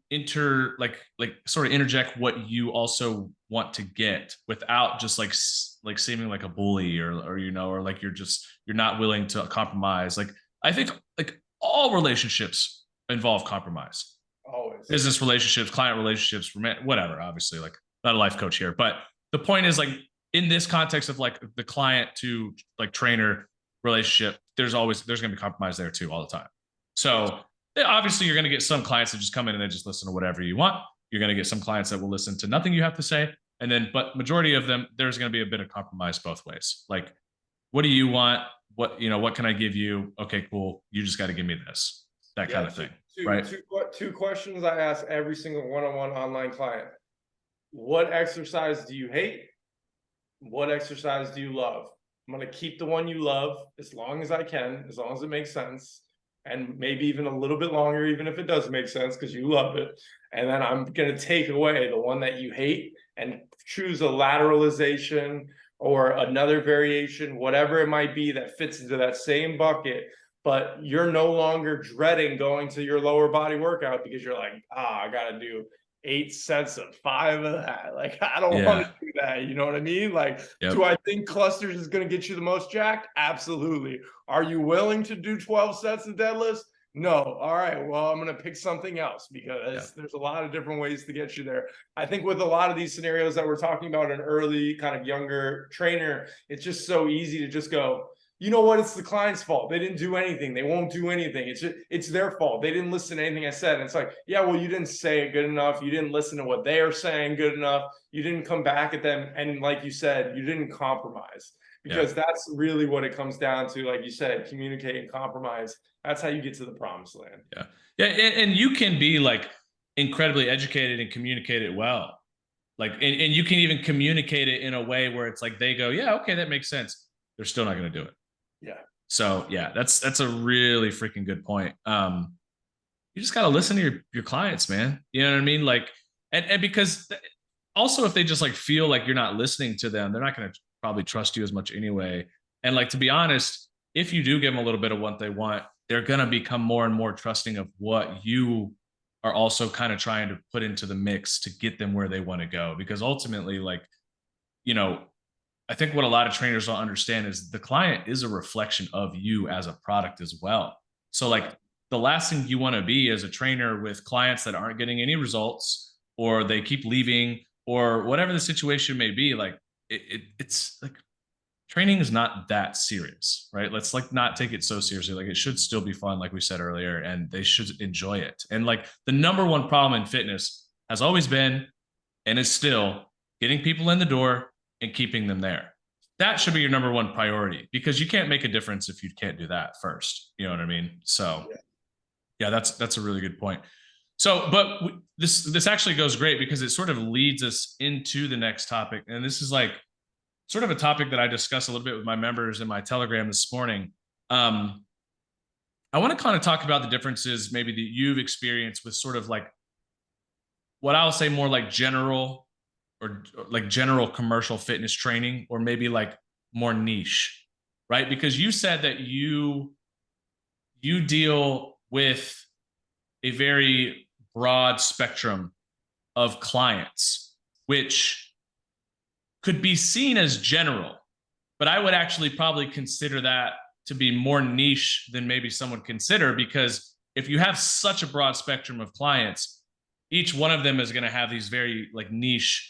sort of interject what you also want to get without just like seeming like a bully or like you're not willing to compromise. Like, I think like all relationships involve compromise. Always. Business relationships, client relationships, whatever. Obviously, like, not a life coach here, but the point is, like, in this context of like the client to like trainer relationship, there's going to be compromise there too all the time. So obviously you're going to get some clients that just come in and they just listen to whatever you want. You're going to get some clients that will listen to nothing you have to say. And then, but majority of them, there's going to be a bit of compromise both ways. Like, what do you want? What can I give you? Okay, cool. You just got to give me this, that kind of thing. Right. Two questions I ask every single one-on-one online client. What exercise do you hate? What exercise do you love? I'm going to keep the one you love as long as I can, as long as it makes sense. And maybe even a little bit longer, even if it does make sense because you love it. And then I'm going to take away the one that you hate and choose a lateralization or another variation, whatever it might be that fits into that same bucket. But you're no longer dreading going to your lower body workout because you're like, I got to do 8 sets of 5 of that. Like, I don't want to do that. You know what I mean? Like, do I think clusters is going to get you the most jacked? Absolutely. Are you willing to do 12 sets of deadlifts? No. All right. Well, I'm going to pick something else because there's a lot of different ways to get you there. I think with a lot of these scenarios that we're talking about, an early kind of younger trainer, it's just so easy to just go, you know what? It's the client's fault. They didn't do anything. They won't do anything. It's their fault. They didn't listen to anything I said. And it's like, yeah, well, you didn't say it good enough. You didn't listen to what they are saying good enough. You didn't come back at them. And like you said, you didn't compromise because that's really what it comes down to. Like you said, communicate and compromise. That's how you get to the promised land. Yeah. Yeah. And you can be like incredibly educated and communicate it well. Like, and you can even communicate it in a way where it's like, they go, yeah, okay, that makes sense. They're still not going to do it. Yeah. So yeah, that's a really freaking good point. You just got to listen to your clients, man. You know what I mean? Like, and because also if they just like feel like you're not listening to them, they're not going to probably trust you as much anyway. And like, to be honest, if you do give them a little bit of what they want, they're going to become more and more trusting of what you are also kind of trying to put into the mix to get them where they want to go. Because ultimately, like, you know, I think what a lot of trainers don't understand is the client is a reflection of you as a product as well. So like the last thing you want to be as a trainer with clients that aren't getting any results or they keep leaving or whatever the situation may be, like it's like training is not that serious, right? Let's like not take it so seriously. Like it should still be fun, like we said earlier, and they should enjoy it. And like the number one problem in fitness has always been and is still getting people in the door and keeping them there. That should be your number one priority because you can't make a difference if you can't do that first. You know what I mean? So yeah, that's a really good point. So, but this actually goes great because it sort of leads us into the next topic. And this is like sort of a topic that I discussed a little bit with my members in my Telegram this morning. I want to kind of talk about the differences maybe that you've experienced with sort of like what I'll say more like general or like general commercial fitness training, or maybe like more niche, right? Because you said that you deal with a very broad spectrum of clients, which could be seen as general, but I would actually probably consider that to be more niche than maybe some would consider, because if you have such a broad spectrum of clients, each one of them is going to have these very like niche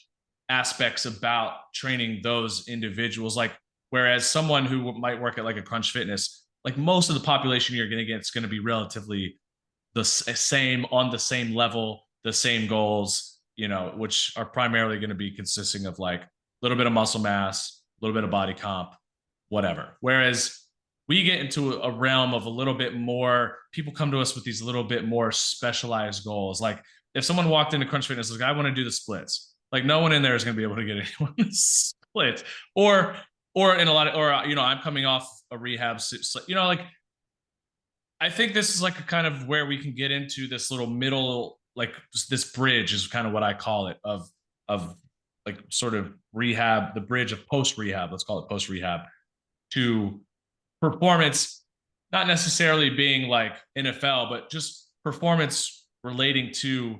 aspects about training those individuals. Like, whereas someone who might work at like a Crunch Fitness, like most of the population you're going to get, it's going to be relatively the same, on the same level, the same goals, you know, which are primarily going to be consisting of like a little bit of muscle mass, a little bit of body comp, whatever. Whereas we get into a realm of a little bit more, people come to us with these little bit more specialized goals. Like if someone walked into Crunch Fitness, like, I want to do the splits. Like no one in there is going to be able to get anyone to split, or in a lot of, or, you know, I'm coming off a rehab, you know, like, I think this is like a kind of where we can get into this little middle, like this bridge is kind of what I call it, of like sort of rehab, the bridge of post-rehab, let's call it post-rehab, to performance, not necessarily being like NFL, but just performance relating to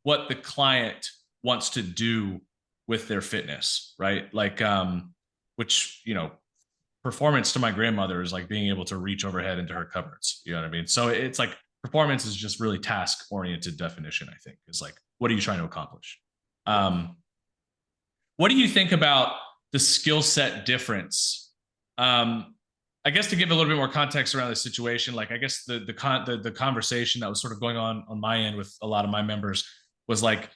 what the client wants to do with their fitness, right? Like, which, you know, performance to my grandmother is like being able to reach overhead into her cupboards. You know what I mean? So it's like performance is just really task oriented definition, I think, is like, what are you trying to accomplish? What do you think about the skill set difference. I guess to give a little bit more context around the situation, like I guess the conversation that was sort of going on my end with a lot of my members was like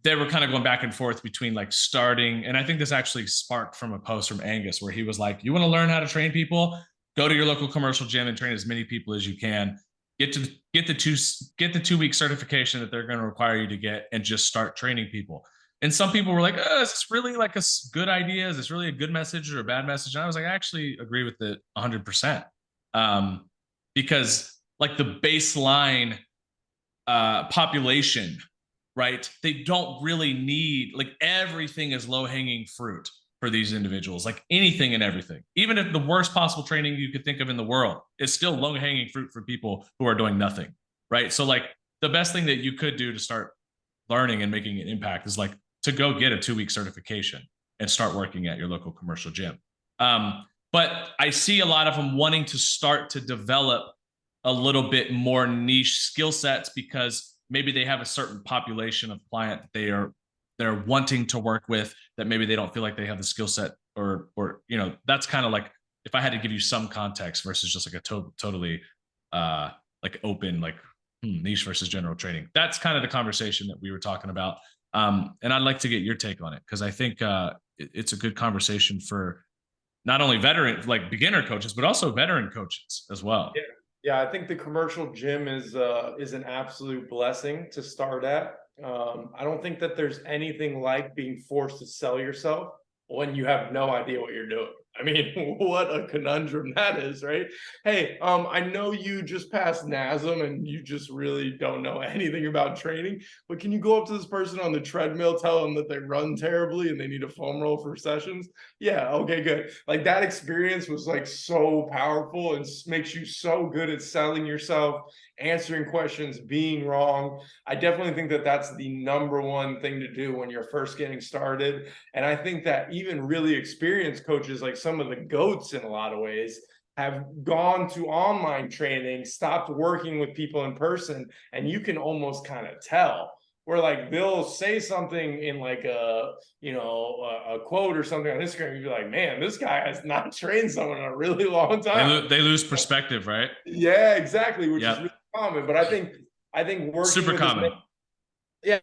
they were kind of going back and forth between like starting, and I think this actually sparked from a post from Angus where he was like, "You want to learn how to train people? Go to your local commercial gym and train as many people as you can. Get the 2 week certification that they're going to require you to get, and just start training people." And some people were like, "Oh, is this really like a good idea? Is this really a good message or a bad message?" And I was like, I actually agree with it 100%. Because like the baseline population, right? They don't really need, like, everything is low hanging fruit for these individuals, like anything and everything. Even if the worst possible training you could think of in the world is still low hanging fruit for people who are doing nothing, right? So like the best thing that you could do to start learning and making an impact is like to go get a 2 week certification and start working at your local commercial gym. But I see a lot of them wanting to start to develop a little bit more niche skill sets because maybe they have a certain population of client that they're wanting to work with that maybe they don't feel like they have the skill set, or that's kind of like, if I had to give you some context versus just like a totally like open, like niche versus general training. That's kind of the conversation that we were talking about. And I'd like to get your take on it, because I think it's a good conversation for not only veteran, like beginner coaches, but also veteran coaches as well. Yeah. Yeah, I think the commercial gym is an absolute blessing to start at. I don't think that there's anything like being forced to sell yourself when you have no idea what you're doing. I mean, what a conundrum that is, right? Hey, I know you just passed NASM and you just really don't know anything about training, but can you go up to this person on the treadmill, tell them that they run terribly and they need a foam roll for sessions? Yeah, okay, good. Like, that experience was like so powerful and makes you so good at selling yourself, answering questions, being wrong. I definitely think that that's the number one thing to do when you're first getting started. And I think that even really experienced coaches, like some of the GOATs in a lot of ways, have gone to online training, stopped working with people in person, and you can almost kind of tell. Where like they'll say something in like a quote or something on Instagram, you'd be like, man, this guy has not trained someone in a really long time. They lose perspective, right? Yeah, exactly, which is really common. But I think working super common.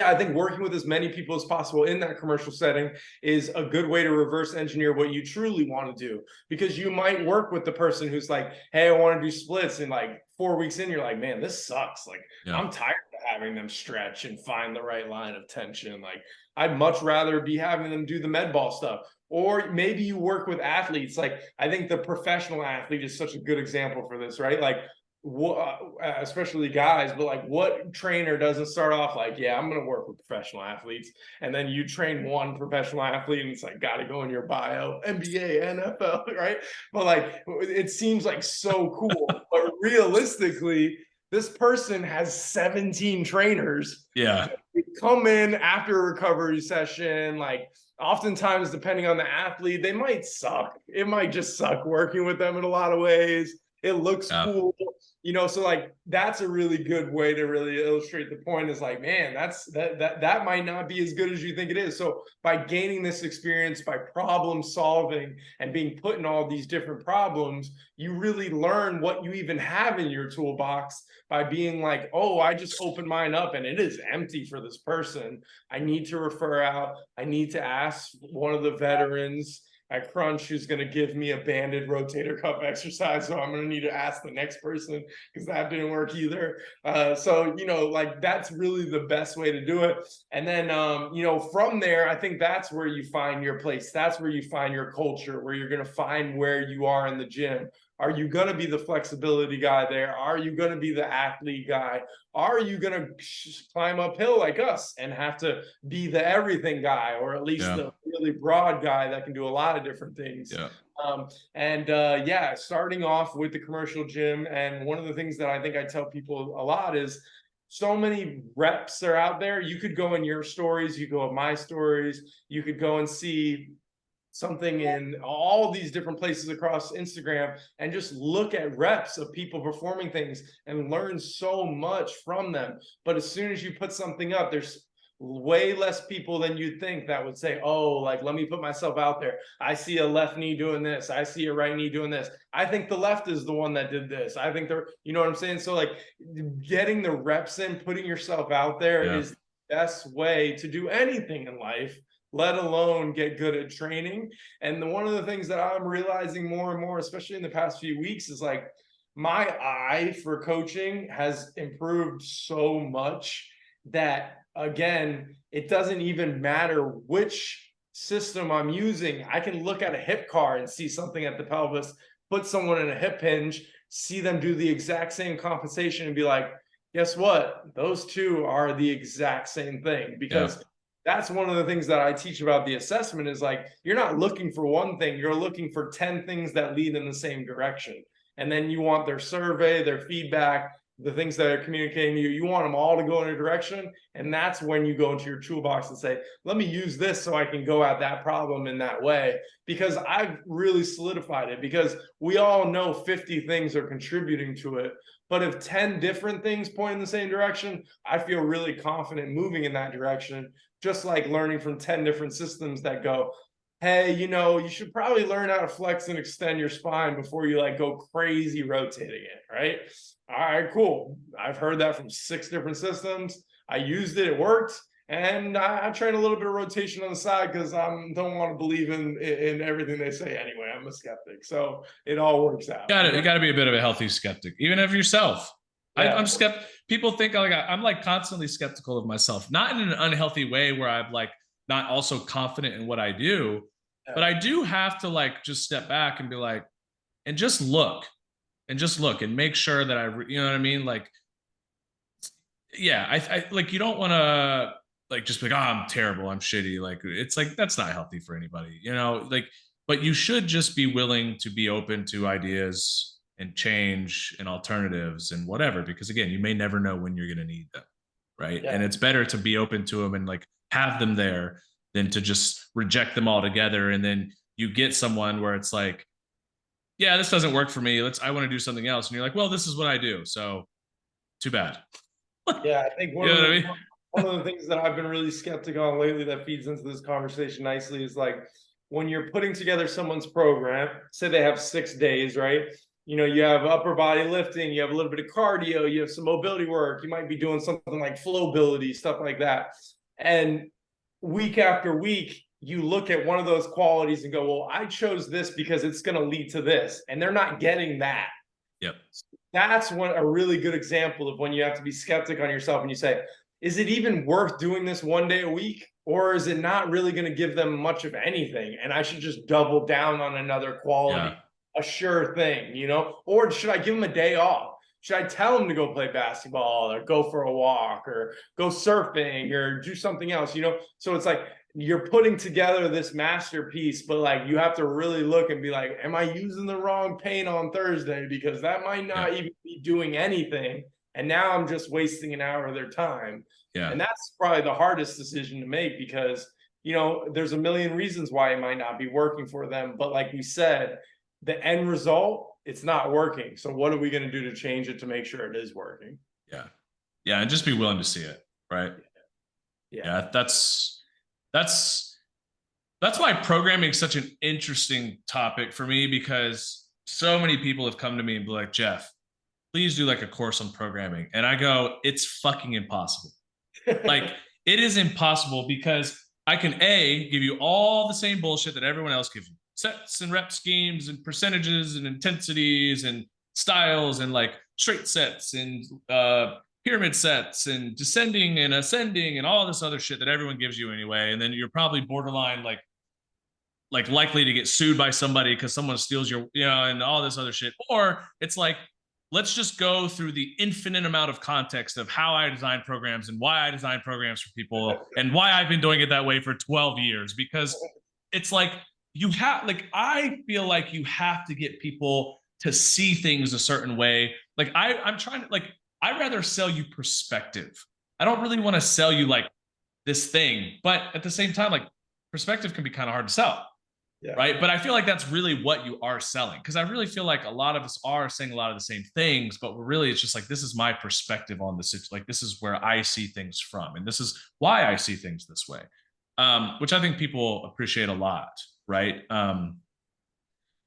I think working with as many people as possible in that commercial setting is a good way to reverse engineer what you truly want to do. Because you might work with the person who's like, hey, I want to do splits, and like 4 weeks in, you're like, man, this sucks. Like, I'm tired of having them stretch and find the right line of tension. Like, I'd much rather be having them do the med ball stuff. Or maybe you work with athletes. Like, I think the professional athlete is such a good example for this, right? Like, especially guys, but like, what trainer doesn't start off like, yeah, I'm going to work with professional athletes, and then you train one professional athlete and it's like, got to go in your bio, NBA, NFL, right? But like, it seems like so cool, but realistically, this person has 17 trainers. Yeah, they come in after a recovery session. Like, oftentimes, depending on the athlete, they might suck. It might just suck working with them in a lot of ways. It looks cool, so like, that's a really good way to really illustrate the point, is like, man, that might not be as good as you think it is. So by gaining this experience, by problem solving and being put in all these different problems, you really learn what you even have in your toolbox by being like, oh, I just opened mine up and it is empty for this person. I need to refer out. I need to ask one of the veterans at Crunch who's going to give me a banded rotator cuff exercise. So I'm going to need to ask the next person, because that didn't work either. So, like, that's really the best way to do it. And then, from there, I think that's where you find your place. That's where you find your culture, where you're going to find where you are in the gym. Are you going to be the flexibility guy there? Are you going to be the athlete guy? Are you going to climb uphill like us and have to be the everything guy, or at least the really broad guy that can do a lot of different things? Starting off with the commercial gym. And one of the things that I think I tell people a lot is, so many reps are out there. You could go in your stories, you go in my stories, you could go and see something in all these different places across Instagram and just look at reps of people performing things and learn so much from them. But as soon as you put something up, there's way less people than you'd think that would say, oh, like, let me put myself out there. I see a left knee doing this. I see a right knee doing this. I think the left is the one that did this. I think you know what I'm saying? So like getting the reps in, putting yourself out there is the best way to do anything in life, let alone get good at training. And one of the things that I'm realizing more and more, especially in the past few weeks, is like my eye for coaching has improved so much that, again, it doesn't even matter which system I'm using. I can look at a hip car and see something at the pelvis, put someone in a hip hinge, see them do the exact same compensation and be like, guess what? Those two are the exact same thing. Because that's one of the things that I teach about the assessment is like, you're not looking for one thing, you're looking for 10 things that lead in the same direction. And then you want their survey, their feedback, the things that are communicating to you, you want them all to go in a direction. And that's when you go into your toolbox and say, let me use this so I can go at that problem in that way. Because I've really solidified it, because we all know 50 things are contributing to it. But if 10 different things point in the same direction, I feel really confident moving in that direction, just like learning from 10 different systems that go, hey, you know, you should probably learn how to flex and extend your spine before you like go crazy rotating it, right? All right, cool. I've heard that from 6 different systems. I used it, it worked. And I train a little bit of rotation on the side because I don't want to believe in everything they say anyway. I'm a skeptic. So it all works out. You got to be a bit of a healthy skeptic, even of yourself. Yeah. I'm skeptical. People think like I'm like constantly skeptical of myself, not in an unhealthy way where I'm like not also confident in what I do, but I do have to like just step back and be like, and just look and make sure that you know what I mean? Like, yeah, I like, you don't want to like just be like, oh, I'm terrible, I'm shitty. Like, it's like, that's not healthy for anybody, you know, like, but you should just be willing to be open to ideas and change and alternatives and whatever, because again, you may never know when you're going to need them. Right. Yeah. And it's better to be open to them and like have them there than to just reject them altogether. And then you get someone where it's like, yeah, this doesn't work for me. I want to do something else. And you're like, well, this is what I do. So too bad. Yeah. I think one of the things that I've been really skeptical on lately that feeds into this conversation nicely is like, when you're putting together someone's program, say they have 6 days, right? You know, you have upper body lifting, you have a little bit of cardio, you have some mobility work, you might be doing something like flowability, stuff like that. And week after week, you look at one of those qualities and go, well, I chose this because it's going to lead to this. And they're not getting that. Yep. That's a really good example of when you have to be skeptic on yourself and you say, is it even worth doing this 1 day a week? Or is it not really going to give them much of anything? And I should just double down on another quality. Yeah. A sure thing, you know? Or should I give them a day off? Should I tell them to go play basketball or go for a walk or go surfing or do something else, you know? So it's like you're putting together this masterpiece, but like you have to really look and be like, am I using the wrong paint on Thursday? Because that might not even be doing anything. And now I'm just wasting an hour of their time. Yeah. And that's probably the hardest decision to make because, you know, there's a million reasons why it might not be working for them. But like we said, the end result, it's not working. So what are we going to do to change it to make sure it is working? Yeah. Yeah. And just be willing to see it. Right. Yeah. That's why programming is such an interesting topic for me, because so many people have come to me and be like, Jeff, please do like a course on programming. And I go, it's fucking impossible. Like it is impossible because I can give you all the same bullshit that everyone else gives you. Sets and rep schemes and percentages and intensities and styles and like straight sets and pyramid sets and descending and ascending and all this other shit that everyone gives you anyway. And then you're probably borderline like likely to get sued by somebody because someone steals your, you know, and all this other shit. Or it's like, let's just go through the infinite amount of context of how I design programs and why I design programs for people and why I've been doing it that way for 12 years. Because it's like, I feel like you have to get people to see things a certain way. Like I'm trying to I'd rather sell you perspective. I don't really want to sell you like this thing, but at the same time, like perspective can be kind of hard to sell. Yeah. Right. But I feel like that's really what you are selling. Cause I really feel like a lot of us are saying a lot of the same things, but we're really, it's just like, this is my perspective on this. Like, this is where I see things from. And this is why I see things this way. Which I think people appreciate a lot. Right.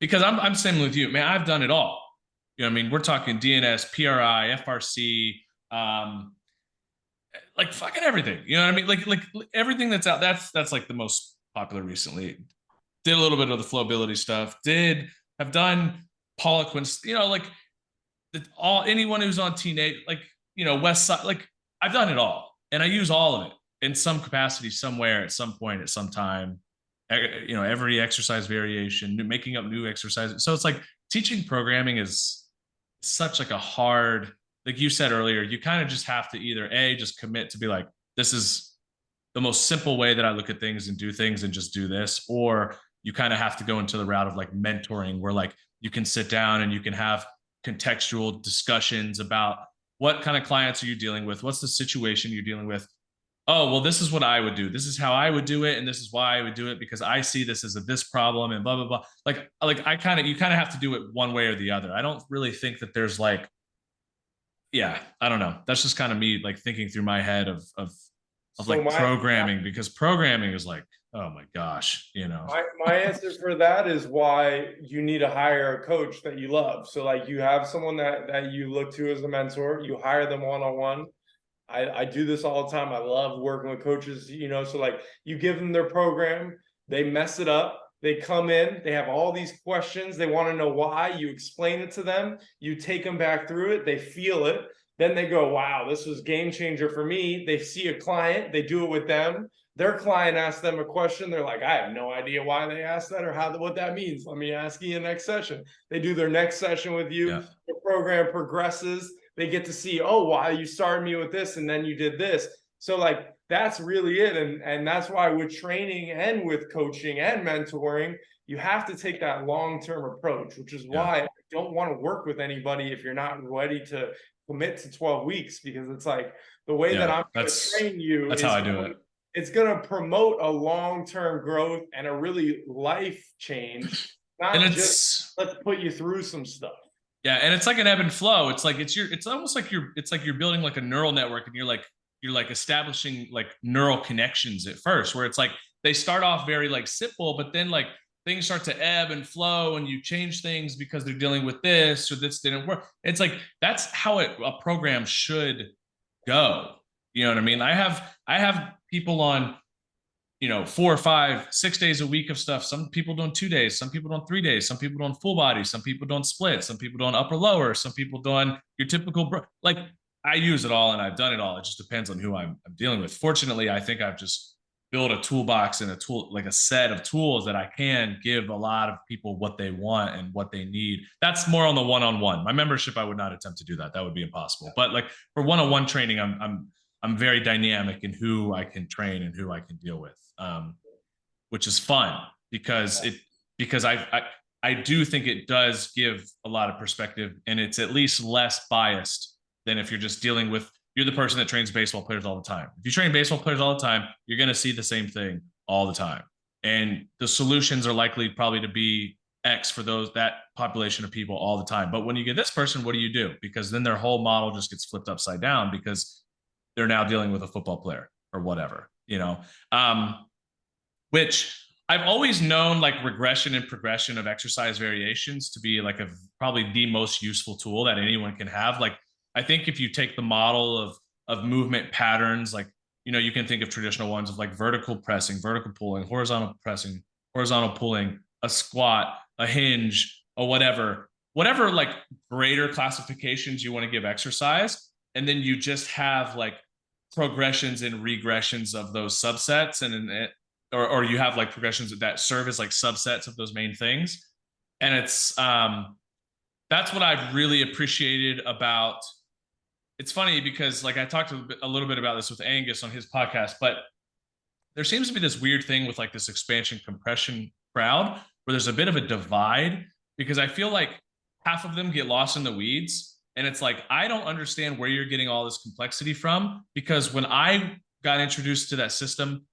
Because I'm same with you, man. I've done it all. You know what I mean? We're talking DNS, PRI, FRC, like fucking everything. You know what I mean? Like everything that's out. That's like the most popular recently. Did a little bit of the flowability stuff. Have done Poliquin. You know, like anyone who's on Teenage, like West Side. Like I've done it all, and I use all of it in some capacity, somewhere, at some point, at some time. Every exercise variation, making up new exercises. So it's like teaching programming is such like a hard, like you said earlier, you kind of just have to either just commit to be like, this is the most simple way that I look at things and do things and just do this, or you kind of have to go into the route of like mentoring, where like you can sit down and you can have contextual discussions about what kind of clients are you dealing with, what's the situation you're dealing with. Oh, well, this is what I would do. This is how I would do it, and this is why I would do it, because I see this as this problem, and blah blah blah. Like you kind of have to do it one way or the other. I don't really think that there's like, yeah, I don't know. That's just kind of me like thinking through my head of like programming, because programming is like, oh my gosh, My answer for that is why you need to hire a coach that you love. So like you have someone that you look to as a mentor, you hire them one-on-one. I do this all the time. I love working with coaches, so like you give them their program, they mess it up, they come in, they have all these questions, they want to know why, you explain it to them, you take them back through it, they feel it, then they go, wow, this was game changer for me. They see a client, they do it with them, their client asks them a question, they're like, I have no idea why they asked that or what that means. Let me ask you next session. They do their next session with you, the program progresses. They get to see, oh, wow, you started me with this and then you did this. So like, that's really it. And that's why with training and with coaching and mentoring, you have to take that long-term approach, which is why I don't want to work with anybody if you're not ready to commit to 12 weeks, because it's like the way that I'm going to train you. That's how I do it. It's going to promote a long-term growth and a really life change, not just let's put you through some stuff. Yeah, and it's like an ebb and flow. It's like it's almost like you're building like a neural network, and you're like establishing like neural connections at first, where it's like they start off very like simple, but then like things start to ebb and flow, and you change things because they're dealing with this or this didn't work. It's like that's how a program should go. You know what I mean? I have people on 4 or 5, 6 days a week of stuff. Some people doing 2 days, some people doing 3 days, some people doing full body, some people doing split, some people doing upper lower, some people doing your typical, like I use it all and I've done it all. It just depends on who I'm dealing with. Fortunately, I think I've just built a toolbox and a set of tools that I can give a lot of people what they want and what they need. That's more on the one-on-one. My membership, I would not attempt to do that. That would be impossible. But like for one-on-one training, I'm very dynamic in who I can train and who I can deal with. Which is fun because I do think it does give a lot of perspective, and it's at least less biased than if you're just dealing with, you're the person that trains baseball players all the time. If you train baseball players all the time, you're going to see the same thing all the time. And the solutions are likely probably to be X for that population of people all the time. But when you get this person, what do you do? Because then their whole model just gets flipped upside down because they're now dealing with a football player or whatever, which I've always known like regression and progression of exercise variations to be like probably the most useful tool that anyone can have. Like, I think if you take the model of movement patterns, like, you can think of traditional ones of like vertical pressing, vertical pulling, horizontal pressing, horizontal pulling, a squat, a hinge, or whatever like greater classifications you want to give exercise. And then you just have like progressions and regressions of those subsets, or you have like progressions that serve as like subsets of those main things. And it's that's what I've really appreciated about. It's funny because like I talked a little bit about this with Angus on his podcast, but there seems to be this weird thing with like this expansion compression crowd where there's a bit of a divide, because I feel like half of them get lost in the weeds. And it's like, I don't understand where you're getting all this complexity from, because when I got introduced to that system,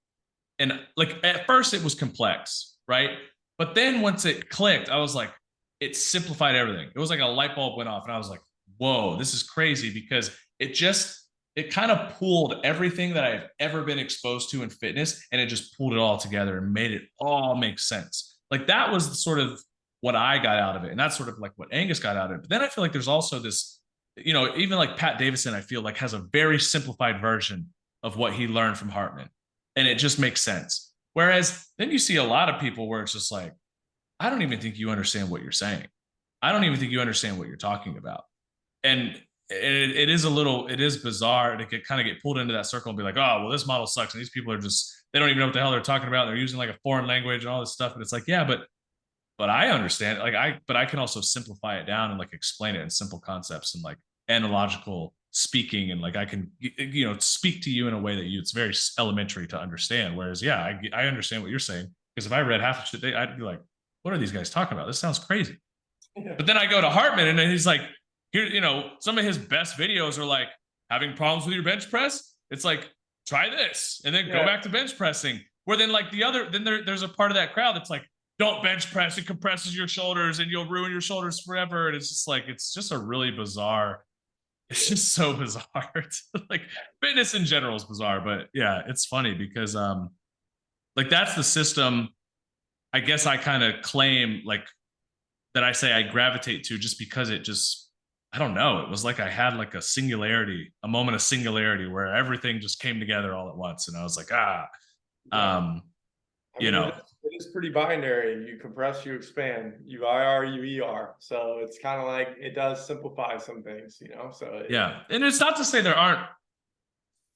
and like at first it was complex, right? But then once it clicked, I was like, it simplified everything. It was like a light bulb went off, and I was like, whoa, this is crazy, because it kind of pulled everything that I've ever been exposed to in fitness, and it just pulled it all together and made it all make sense. Like that was sort of what I got out of it. And that's sort of like what Angus got out of it. But then I feel like there's also this, even like Pat Davison, I feel like has a very simplified version of what he learned from Hartman. And it just makes sense. Whereas then you see a lot of people where it's just like, I don't even think you understand what you're saying. I don't even think you understand what you're talking about. And it is bizarre to kind of get pulled into that circle and be like, oh, well, this model sucks. And these people are they don't even know what the hell they're talking about. They're using like a foreign language and all this stuff. And it's like, yeah, but I understand. But I can also simplify it down and like explain it in simple concepts and like analogical speaking. And like, I can, speak to you in a way that it's very elementary to understand. Whereas, yeah, I understand what you're saying. Because if I read half the shit, I'd be like, what are these guys talking about? This sounds crazy. Yeah. But then I go to Hartman and then he's like, here, some of his best videos are like having problems with your bench press. It's like, try this and then go back to bench pressing. Where then like there's a part of that crowd that's like, don't bench press, it compresses your shoulders and you'll ruin your shoulders forever. And it's just like, it's just a really bizarre, it's just so bizarre. Like fitness in general is bizarre, but yeah, it's funny because like that's the system I guess I kind of claim like that I say I gravitate to just because I don't know. It was like I had like a moment of singularity where everything just came together all at once. And I was like, it is pretty binary. You compress, you expand, you IR, you ER. So it's kind of like, it does simplify some things, so. Yeah. And it's not to say there aren't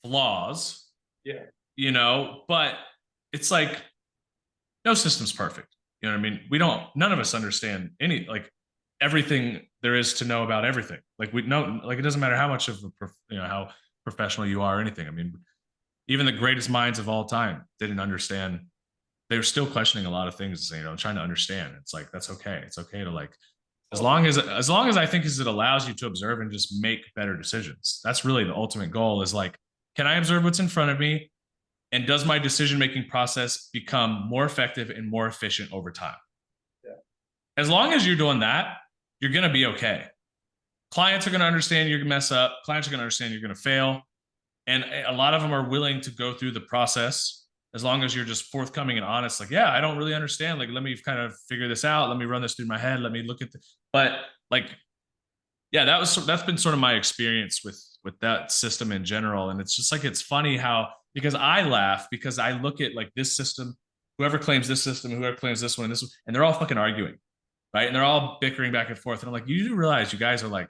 flaws, but it's like, no system's perfect. You know what I mean? None of us understand everything there is to know about everything. Like it doesn't matter how much of how professional you are or anything. I mean, even the greatest minds of all time didn't understand. They were still questioning a lot of things, trying to understand. It's like, that's okay. It's okay to like, as long as I think it allows you to observe and just make better decisions. That's really the ultimate goal is like, can I observe what's in front of me? And does my decision-making process become more effective and more efficient over time? Yeah. As long as you're doing that, you're going to be okay. Clients are going to understand you're going to mess up. Clients are going to understand you're going to fail. And a lot of them are willing to go through the process as long as you're just forthcoming and honest. Like, yeah, I don't really understand. Like, let me kind of figure this out. Let me run this through my head. Let me look at but like, yeah, that's been sort of my experience with that system in general. And it's just like, it's funny because I laugh because I look at like this system, whoever claims this system, whoever claims this one, and they're all fucking arguing, right? And they're all bickering back and forth. And I'm like, you do realize you guys are like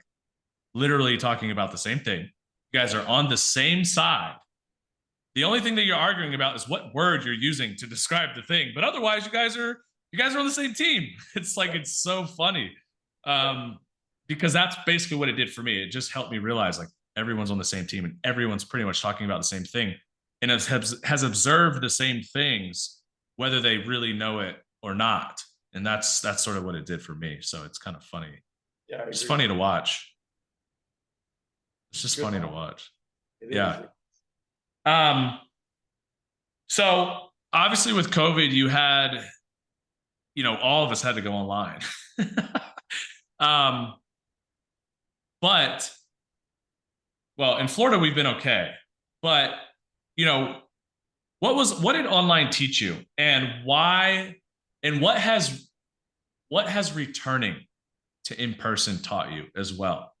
literally talking about the same thing. You guys are on the same side. The only thing that you're arguing about is what word you're using to describe the thing. But otherwise, you guys are on the same team. It's like, it's so funny. Because that's basically what it did for me. It just helped me realize like everyone's on the same team and everyone's pretty much talking about the same thing. And has observed the same things, whether they really know it or not. And that's sort of what it did for me. So it's kind of funny. Yeah, it's funny to watch. It's just funny to watch. Yeah. So obviously with COVID, you had, all of us had to go online. But well, in Florida, we've been okay. But what did online teach you, and why, and what has returning to in-person taught you as well?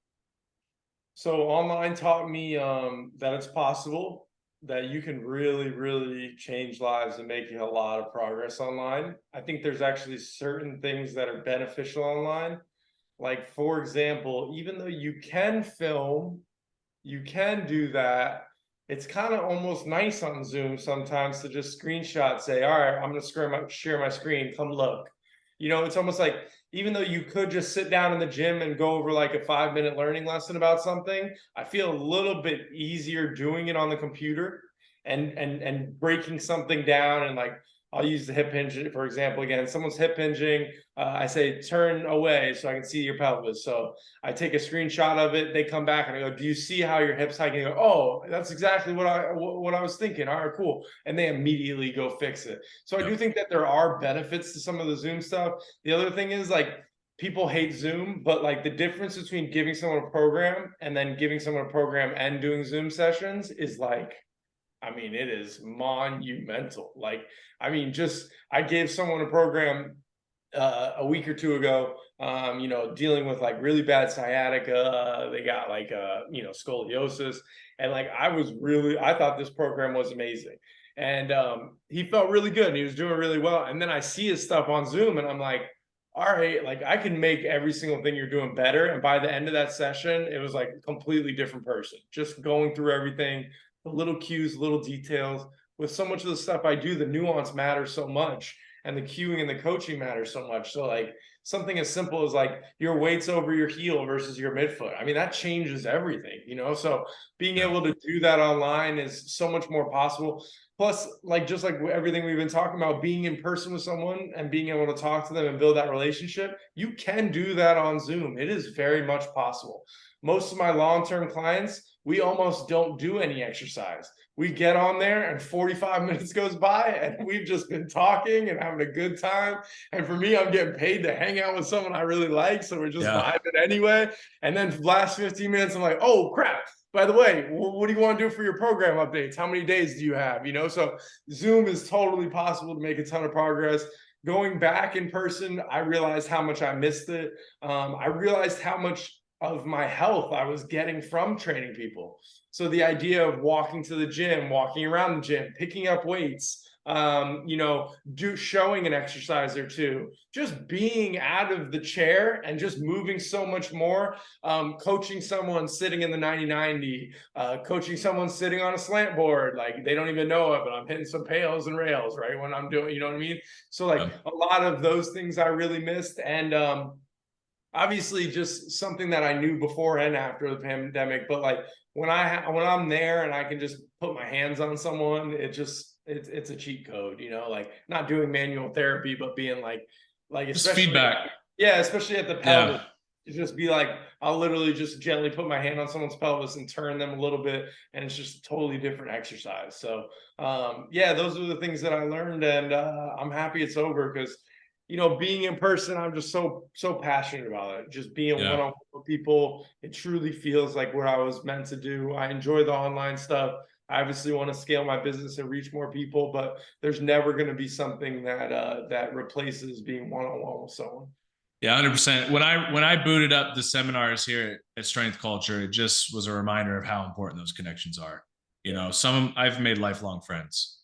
So online taught me that it's possible, that you can really, really change lives and make a lot of progress online. I think there's actually certain things that are beneficial online. Like, for example, even though you can film, you can do that. It's kind of almost nice on Zoom sometimes to just screenshot, say, all right, I'm going to share my screen. Come look. It's almost like, even though you could just sit down in the gym and go over like a 5-minute learning lesson about something, I feel a little bit easier doing it on the computer and breaking something down and like, I'll use the hip hinge, for example. Again, someone's hip hinging. I say, turn away so I can see your pelvis. So I take a screenshot of it. They come back and I go, do you see how your hip's hiking? They go, oh, that's exactly what I was thinking. All right, cool. And they immediately go fix it. So I do think that there are benefits to some of the Zoom stuff. The other thing is, like, people hate Zoom, but like the difference between giving someone a program and then giving someone a program and doing Zoom sessions is like, I mean, it is monumental. Like, I mean, just, I gave someone a program a week or two ago, you know, dealing with like really bad sciatica. They got like, you know, scoliosis. And like, I thought this program was amazing. And he felt really good and he was doing really well. And then I see his stuff on Zoom and I'm like, all right, like I can make every single thing you're doing better. And by the end of that session, it was like a completely different person, just going through everything, the little cues, little details. With so much of the stuff I do, the nuance matters so much, and the cueing and the coaching matters so much. So like something as simple as like your weight's over your heel versus your midfoot. I mean, that changes everything, you know? So being able to do that online is so much more possible. Plus, like, just like everything we've been talking about, being in person with someone and being able to talk to them and build that relationship, you can do that on Zoom. It is very much possible. Most of my long-term clients, we almost don't do any exercise. We get on there and 45 minutes goes by and we've just been talking and having a good time. And for me, I'm getting paid to hang out with someone I really like. So we're just vibing anyway. And then last 15 minutes, I'm like, oh crap. By the way, what do you want to do for your program updates? How many days do you have? You know, so Zoom is totally possible to make a ton of progress. Going back in person, I realized how much I missed it. I realized how much of my health I was getting from training people. So the idea of walking to the gym, walking around the gym, picking up weights, you know, showing an exercise or two, just being out of the chair and just moving so much more, coaching someone sitting in the 90-90, coaching someone sitting on a slant board, like they don't even know it, but I'm hitting some pails and rails, right, when I'm doing, you know what I mean? So like a lot of those things I really missed. And obviously just something that I knew before and after the pandemic, but like when I'm there and I can just put my hands on someone, it's a cheat code, you know, like not doing manual therapy, but being like just feedback. Yeah, especially at the pelvis. Just be like, I'll literally just gently put my hand on someone's pelvis and turn them a little bit, and it's just a totally different exercise. So yeah, those are the things that I learned, and I'm happy it's over because, you know, being in person, I'm just so passionate about it. Just being one-on-one with people, it truly feels like what I was meant to do. I enjoy the online stuff. I obviously want to scale my business and reach more people, but there's never going to be something that that replaces being one-on-one with someone. Yeah, 100%. When I booted up the seminars here at Strength Culture, it just was a reminder of how important those connections are. You know, I've made lifelong friends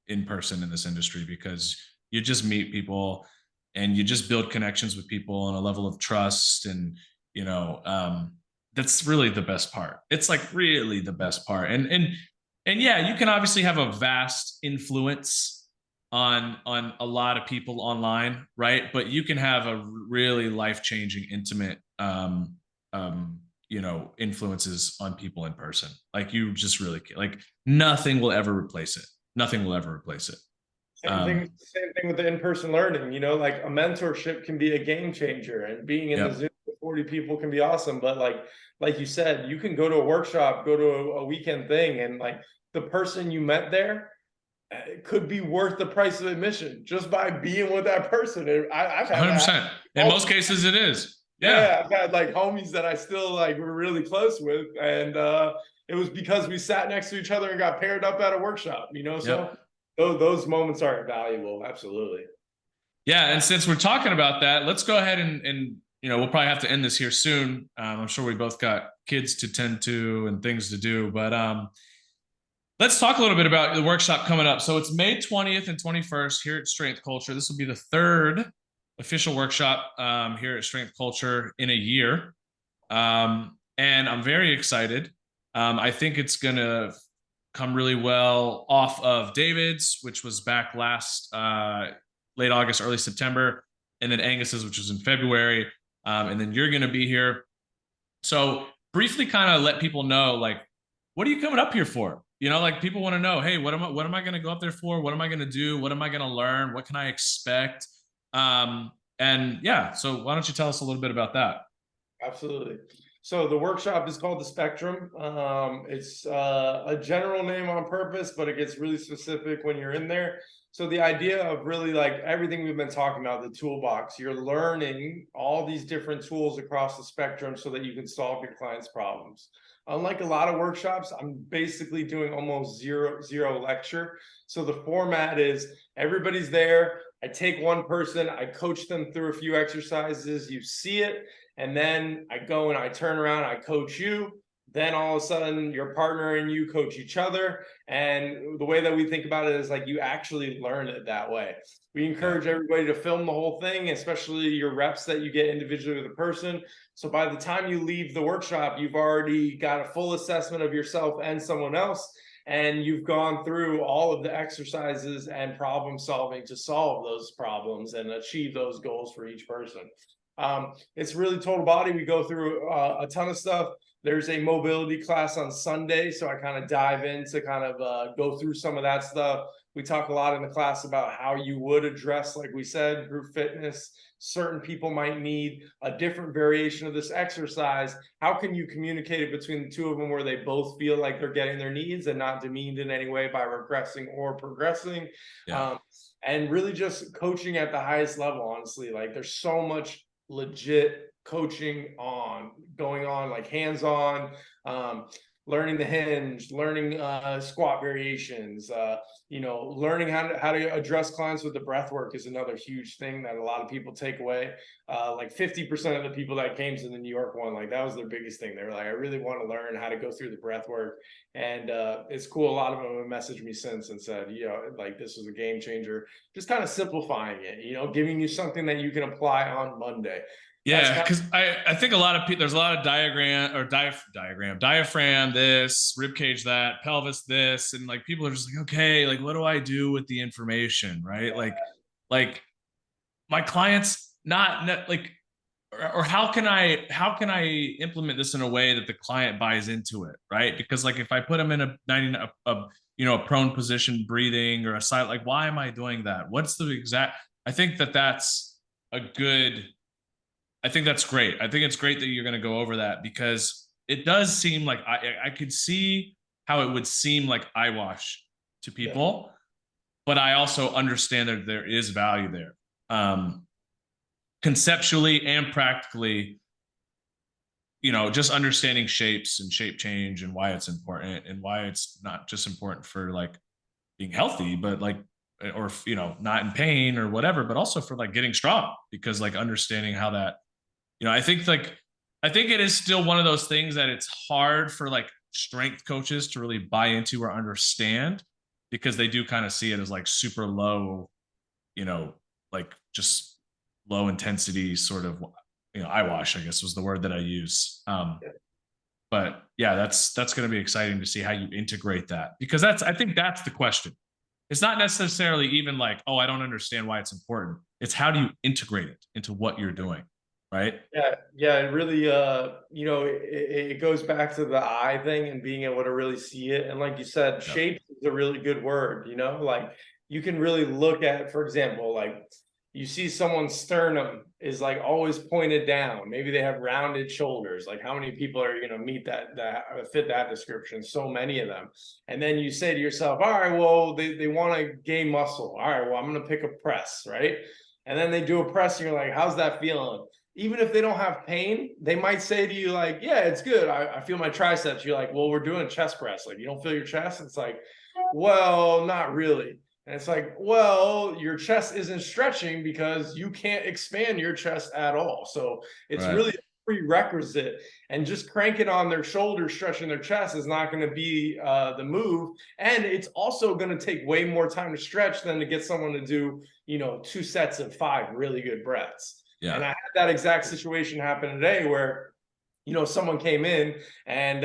in person in this industry because you just meet people and you just build connections with people on a level of trust. And, you know, that's really the best part. It's like really the best part. And yeah, you can obviously have a vast influence on a lot of people online, right? But you can have a really life-changing, intimate, you know, influences on people in person. Like you just really, like nothing will ever replace it. Nothing will ever replace it. Same thing with the in-person learning, you know, like a mentorship can be a game changer, and being in the Zoom with 40 people can be awesome. But like you said, you can go to a workshop, go to a weekend thing, and like the person you met there could be worth the price of admission just by being with that person. I've had 100%. In most cases it is. Yeah, I've had like homies that I still like were really close with, and it was because we sat next to each other and got paired up at a workshop, you know. So those moments are invaluable. Absolutely. Yeah. And since we're talking about that, let's go ahead and you know, we'll probably have to end this here soon. I'm sure we both got kids to tend to and things to do, but let's talk a little bit about the workshop coming up. So it's May 20th and 21st here at Strength Culture. This will be the third official workshop here at Strength Culture in a year. And I'm very excited. I think it's going to come really well off of David's, which was back last late August, early September, and then Angus's, which was in February, and then you're going to be here. So briefly kind of let people know, like, what are you coming up here for? like people want to know, hey, what am I going to go up there for? What am I going to do? What am I going to learn? What can I expect? And yeah, so why don't you tell us a little bit about that? Absolutely. So the workshop is called the Spectrum. It's a general name on purpose, but it gets really specific when you're in there. So the idea of really like everything we've been talking about, the toolbox, you're learning all these different tools across the spectrum so that you can solve your clients' problems. Unlike a lot of workshops, I'm basically doing almost zero lecture. So the format is everybody's there. I take one person, I coach them through a few exercises, you see it, and then I go and I turn around, I coach you. Then all of a sudden your partner and you coach each other. And the way that we think about it is like you actually learn it that way. We encourage everybody to film the whole thing, especially your reps that you get individually with a person. So by the time you leave the workshop, you've already got a full assessment of yourself and someone else. And you've gone through all of the exercises and problem solving to solve those problems and achieve those goals for each person. It's really total body. We go through a ton of stuff. There's a mobility class on Sunday, so I kind of dive in to kind of go through some of that stuff. We talk a lot in the class about how you would address, like we said, group fitness. Certain people might need a different variation of this exercise. How can you communicate it between the two of them where they both feel like they're getting their needs and not demeaned in any way by regressing or progressing? And really just coaching at the highest level, honestly. Like there's so much legit coaching going on, like hands-on, learning the hinge, learning squat variations, learning how to address clients with the breath work is another huge thing that a lot of people take away. Like 50% of the people that came to the New York one, like that was their biggest thing. They were like, I really want to learn how to go through the breath work. And it's cool. A lot of them have messaged me since and said, like this was a game changer, just kind of simplifying it, giving you something that you can apply on Monday. Yeah, because I think a lot of people, there's a lot of diaphragm this, rib cage that, pelvis this, and like people are just like, okay, like what do I do with the information, right? Yeah. Like my clients not like, or how can I implement this in a way that the client buys into it, right? Because like if I put them in a prone position, breathing or a side, like why am I doing that? What's the exact? I think that's a good. I think that's great. I think it's great that you're going to go over that because it does seem like I could see how it would seem like eyewash to people, but I also understand that there is value there. Conceptually and practically, just understanding shapes and shape change and why it's important and why it's not just important for like being healthy, but like, or, not in pain or whatever, but also for like getting strong because like understanding how that, I think it is still one of those things that it's hard for like strength coaches to really buy into or understand because they do kind of see it as like super low, like just low intensity sort of, eyewash, I guess was the word that I use. But yeah, that's going to be exciting to see how you integrate that because I think that's the question. It's not necessarily even like, oh, I don't understand why it's important. It's how do you integrate it into what you're doing? Right. Yeah. It really, it goes back to the eye thing and being able to really see it. And like you said, shape is a really good word, like you can really look at, for example, like you see someone's sternum is like always pointed down. Maybe they have rounded shoulders. Like how many people are going to meet that fit that description? So many of them. And then you say to yourself, all right, well, they want to gain muscle. All right, well, I'm going to pick a press, right? And then they do a press and you're like, how's that feeling? Even if they don't have pain, they might say to you like, yeah, it's good. I feel my triceps. You're like, well, we're doing chest press. Like, you don't feel your chest? It's like, well, not really. And it's like, well, your chest isn't stretching because you can't expand your chest at all. So it's really a prerequisite. And just cranking on their shoulders, stretching their chest is not going to be the move. And it's also going to take way more time to stretch than to get someone to do, 2 sets of 5 really good breaths. Yeah. And I had that exact situation happen today where someone came in and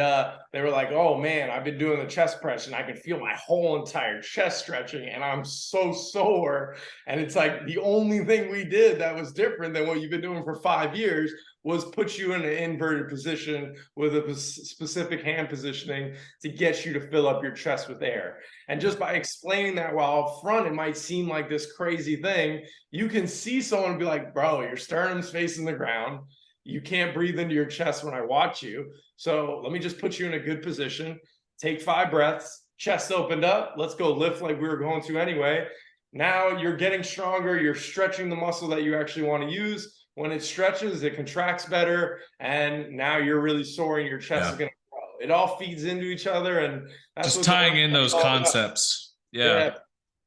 they were like, oh man, I've been doing the chest press and I can feel my whole entire chest stretching and I'm so sore. And it's like the only thing we did that was different than what you've been doing for 5 years was put you in an inverted position with a specific hand positioning to get you to fill up your chest with air. And just by explaining that while up front, it might seem like this crazy thing. You can see someone be like, bro, your sternum's facing the ground. You can't breathe into your chest when I watch you. So let me just put you in a good position. Take 5 breaths, chest opened up. Let's go lift like we were going to anyway. Now you're getting stronger. You're stretching the muscle that you actually want to use. When it stretches, it contracts better. And now you're really soaring. Your chest is going to grow. It all feeds into each other. And that's just tying in those concepts. Yeah.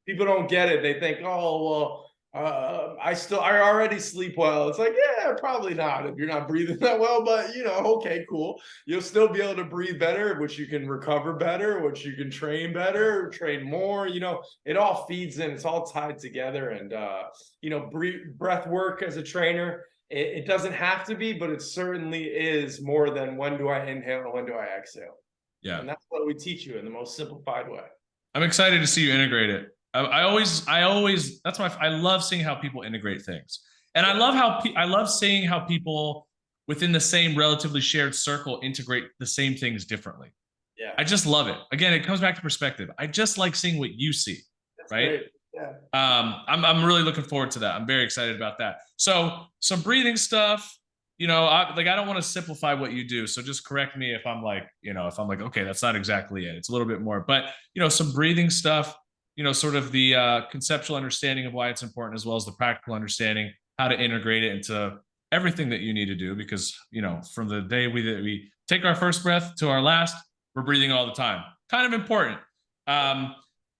People don't get it. They think, oh, well, I already sleep well. It's like, yeah, probably not if you're not breathing that well, but okay, cool. You'll still be able to breathe better, which you can recover better, which you can train better, train more, it all feeds in, it's all tied together. And, breath work as a trainer, it doesn't have to be, but it certainly is more than when do I inhale and when do I exhale. Yeah. And that's what we teach you in the most simplified way. I'm excited to see you integrate it. I always that's why I love seeing how people integrate things. And I love seeing how people within the same relatively shared circle integrate the same things differently. Yeah. I just love it. Again, it comes back to perspective. I just like seeing what you see. That's right. Great. Yeah. I'm really looking forward to that. I'm very excited about that. So some breathing stuff, I don't want to simplify what you do. So just correct me if I'm like, okay, that's not exactly it. It's a little bit more, but some breathing stuff, sort of the conceptual understanding of why it's important, as well as the practical understanding, how to integrate it into everything that you need to do. Because, from the day we take our first breath to our last, we're breathing all the time. Kind of important.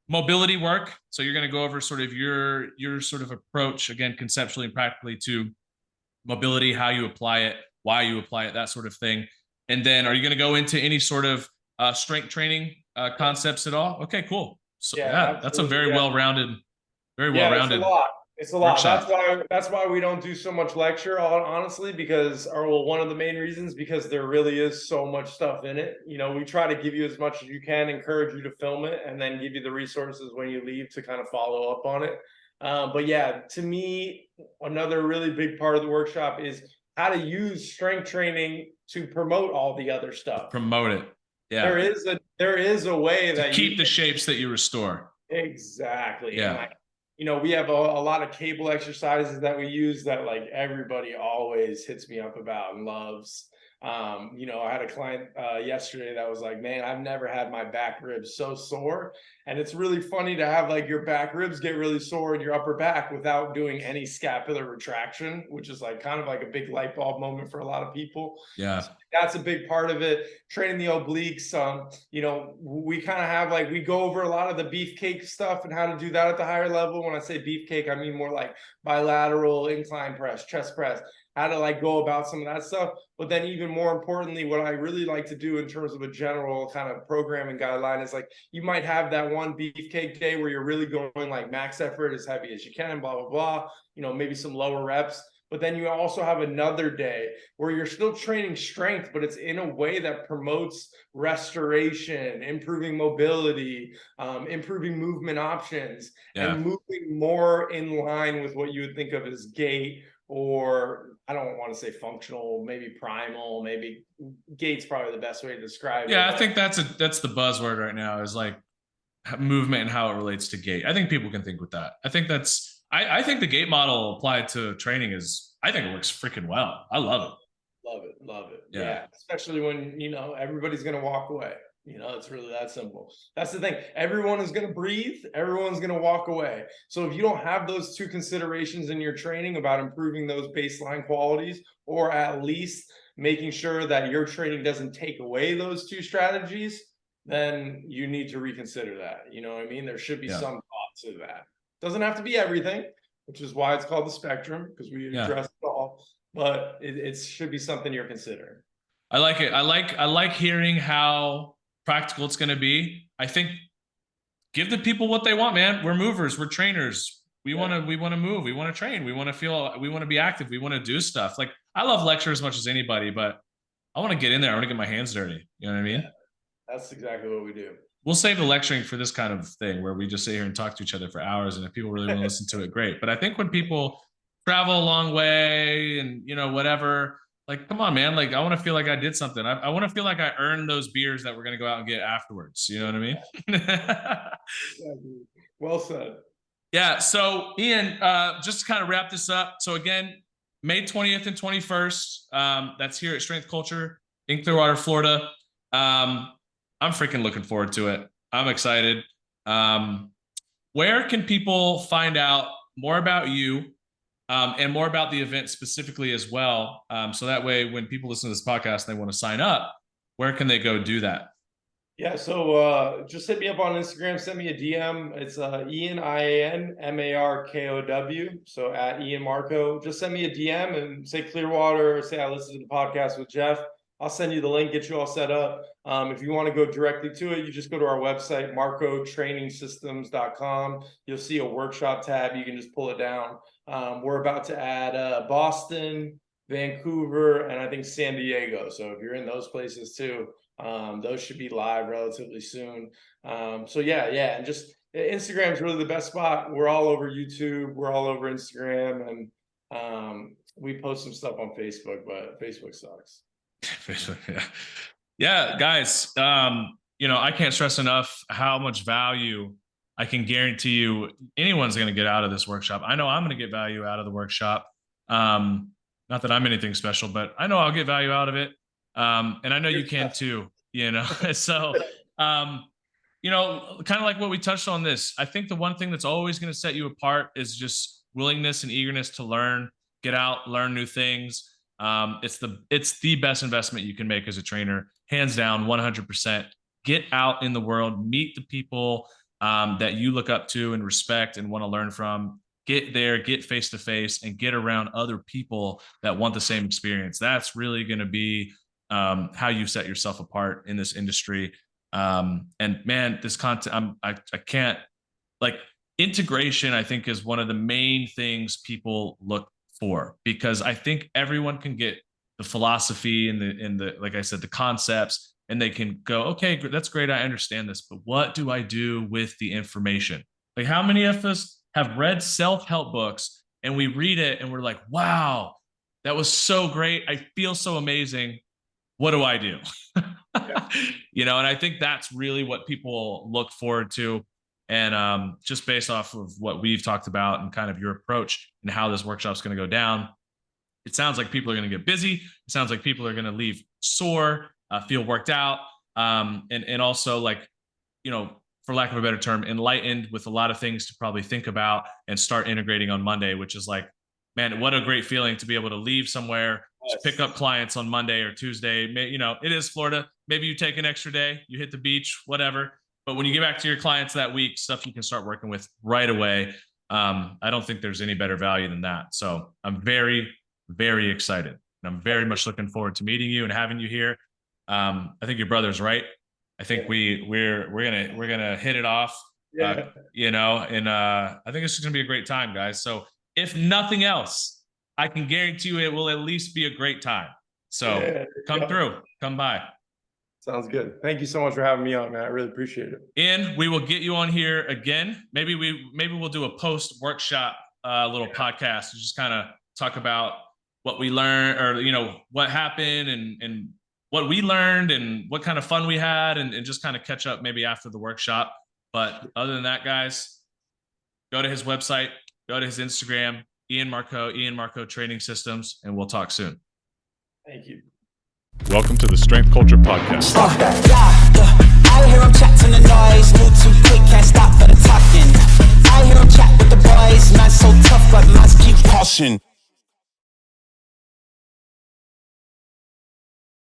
Mobility work. So you're going to go over sort of your sort of approach, again, conceptually and practically to mobility, how you apply it, why you apply it, that sort of thing. And then are you going to go into any sort of strength training concepts at all? Okay, cool. So yeah, that's a very well-rounded, well-rounded. It's a lot. That's why we don't do so much lecture, honestly, because one of the main reasons, because there really is so much stuff in it. We try to give you as much as you can, encourage you to film it, and then give you the resources when you leave to kind of follow up on it. But yeah, to me, another really big part of the workshop is how to use strength training to promote all the other stuff. Promote it. Yeah. There is a way that you keep the shapes that you restore. Exactly. Yeah. And we have a lot of cable exercises that we use that like everybody always hits me up about and loves. I had a client yesterday that was like, man, I've never had my back ribs so sore. And it's really funny to have like your back ribs get really sore in your upper back without doing any scapular retraction, which is like kind of like a big light bulb moment for a lot of people. Yeah. So that's a big part of it. Training the obliques. We kind of have like, we go over a lot of the beefcake stuff and how to do that at the higher level. When I say beefcake, I mean more like bilateral incline press, chest press, how to like go about some of that stuff. But then even more importantly, what I really like to do in terms of a general kind of programming guideline is like, you might have that one beefcake day where you're really going like max effort as heavy as you can, blah, blah, blah, maybe some lower reps. But then you also have another day where you're still training strength, but it's in a way that promotes restoration, improving mobility, improving movement options, and moving more in line with what you would think of as gait, or I don't want to say functional, maybe primal, maybe gait's probably the best way to describe it. Yeah, I think that's the buzzword right now, is like movement and how it relates to gait. I think people can think with that. I think I think the gait model applied to training I think it works freaking well. I love it. Love it. Yeah. Especially when, everybody's going to walk away. It's really that simple. That's the thing. Everyone is going to breathe. Everyone's going to walk away. So if you don't have those two considerations in your training about improving those baseline qualities, or at least making sure that your training doesn't take away those two strategies, then you need to reconsider that. You know what I mean? There should be some thought to that. Doesn't have to be everything, which is why it's called the spectrum, because we address it all, but it should be something you're considering. I like it. I like hearing how practical it's going to be. I think give the people what they want, man. We're movers, we're trainers. We want to move, we want to train, we want to be active, we want to do stuff. Like, I love lecture as much as anybody, but I want to get in there. I want to get my hands dirty. You know what I mean? Yeah, that's exactly what we do. We'll save the lecturing for this kind of thing where we just sit here and talk to each other for hours. And if people really want to listen to it, great. But I think when people travel a long way and, you know, whatever, like, come on, man. Like, I want to feel like I did something. I want to feel like I earned those beers that we're going to go out and get afterwards. You know what I mean? Well said. Yeah. So, Ian, just to kind of wrap this up. So, again, May 20th and 21st, that's here at Strength Culture in Clearwater, Florida. I'm freaking looking forward to it. I'm excited. Where can people find out more about you and more about the event specifically as well? So that way, when people listen to this podcast and they want to sign up, where can they go do that? Yeah, so just hit me up on Instagram, send me a DM. It's Ian, IAN, MARKOW. So at Ian Markow. Just send me a DM and say Clearwater, or say I listened to the podcast with Jeff. I'll send you the link, get you all set up. If you want to go directly to it, you just go to our website, markowtrainingsystems.com. You'll see a workshop tab. You can just pull it down. We're about to add Boston, Vancouver, and I think San Diego. So if you're in those places too, those should be live relatively soon. So yeah. And just Instagram is really the best spot. We're all over YouTube. We're all over Instagram. And we post some stuff on Facebook, but Facebook sucks. Yeah, guys, you know, I can't stress enough how much value I can guarantee you anyone's going to get out of this workshop. I know I'm going to get value out of the workshop. Not that I'm anything special, but I know I'll get value out of it. And I know you can too, you know. So, you know, kind of like what we touched on this, I think the one thing that's always going to set you apart is just willingness and eagerness to learn, get out, learn new things. It's the best investment you can make as a trainer, hands down, 100%. Get out in the world, meet the people that you look up to and respect and want to learn from. Get there, get face to face, and get around other people that want the same experience. That's really going to be how you set yourself apart in this industry. And man, this content, I can't, like, integration, I think, is one of the main things people look for, because I think everyone can get the philosophy and the like I said, the concepts, and they can go, okay, that's great, I understand this, but what do I do with the information? Like, how many of us have read self-help books and we read it and we're like, wow, that was so great, I feel so amazing, what do I do? Yeah. You know, and I think that's really what people look forward to. And just based off of what we've talked about and kind of your approach and how this workshop's going to go down, it sounds like people are going to get busy. It sounds like people are going to leave sore, feel worked out, and also, like, you know, for lack of a better term, enlightened with a lot of things to probably think about and start integrating on Monday, which is like, man, what a great feeling to be able to leave somewhere, to pick up clients on Monday or Tuesday. You know, it is Florida. Maybe you take an extra day, you hit the beach, whatever. But when you get back to your clients that week, stuff you can start working with right away. I don't think there's any better value than that. So I'm very, very excited. And I'm very much looking forward to meeting you and having you here. I think your brother's right. I think we're gonna hit it off. Yeah. You know, and I think it's just gonna be a great time, guys. So if nothing else, I can guarantee you it will at least be a great time. So come through, come by. Sounds good. Thank you so much for having me on, man. I really appreciate it. And we will get you on here again. Maybe we'll do a post workshop little podcast to just kind of talk about what we learned, or, you know, what happened and what we learned and what kind of fun we had, and just kind of catch up maybe after the workshop. But other than that, guys, go to his website, go to his Instagram, Ian Markow Training Systems, and we'll talk soon. Thank you. Welcome to the Strength Culture Podcast. I hear 'em chatting the noise, move too quick, can't stop for the talking. I hear 'em chat with the boys, man so tough, but man's keep caution.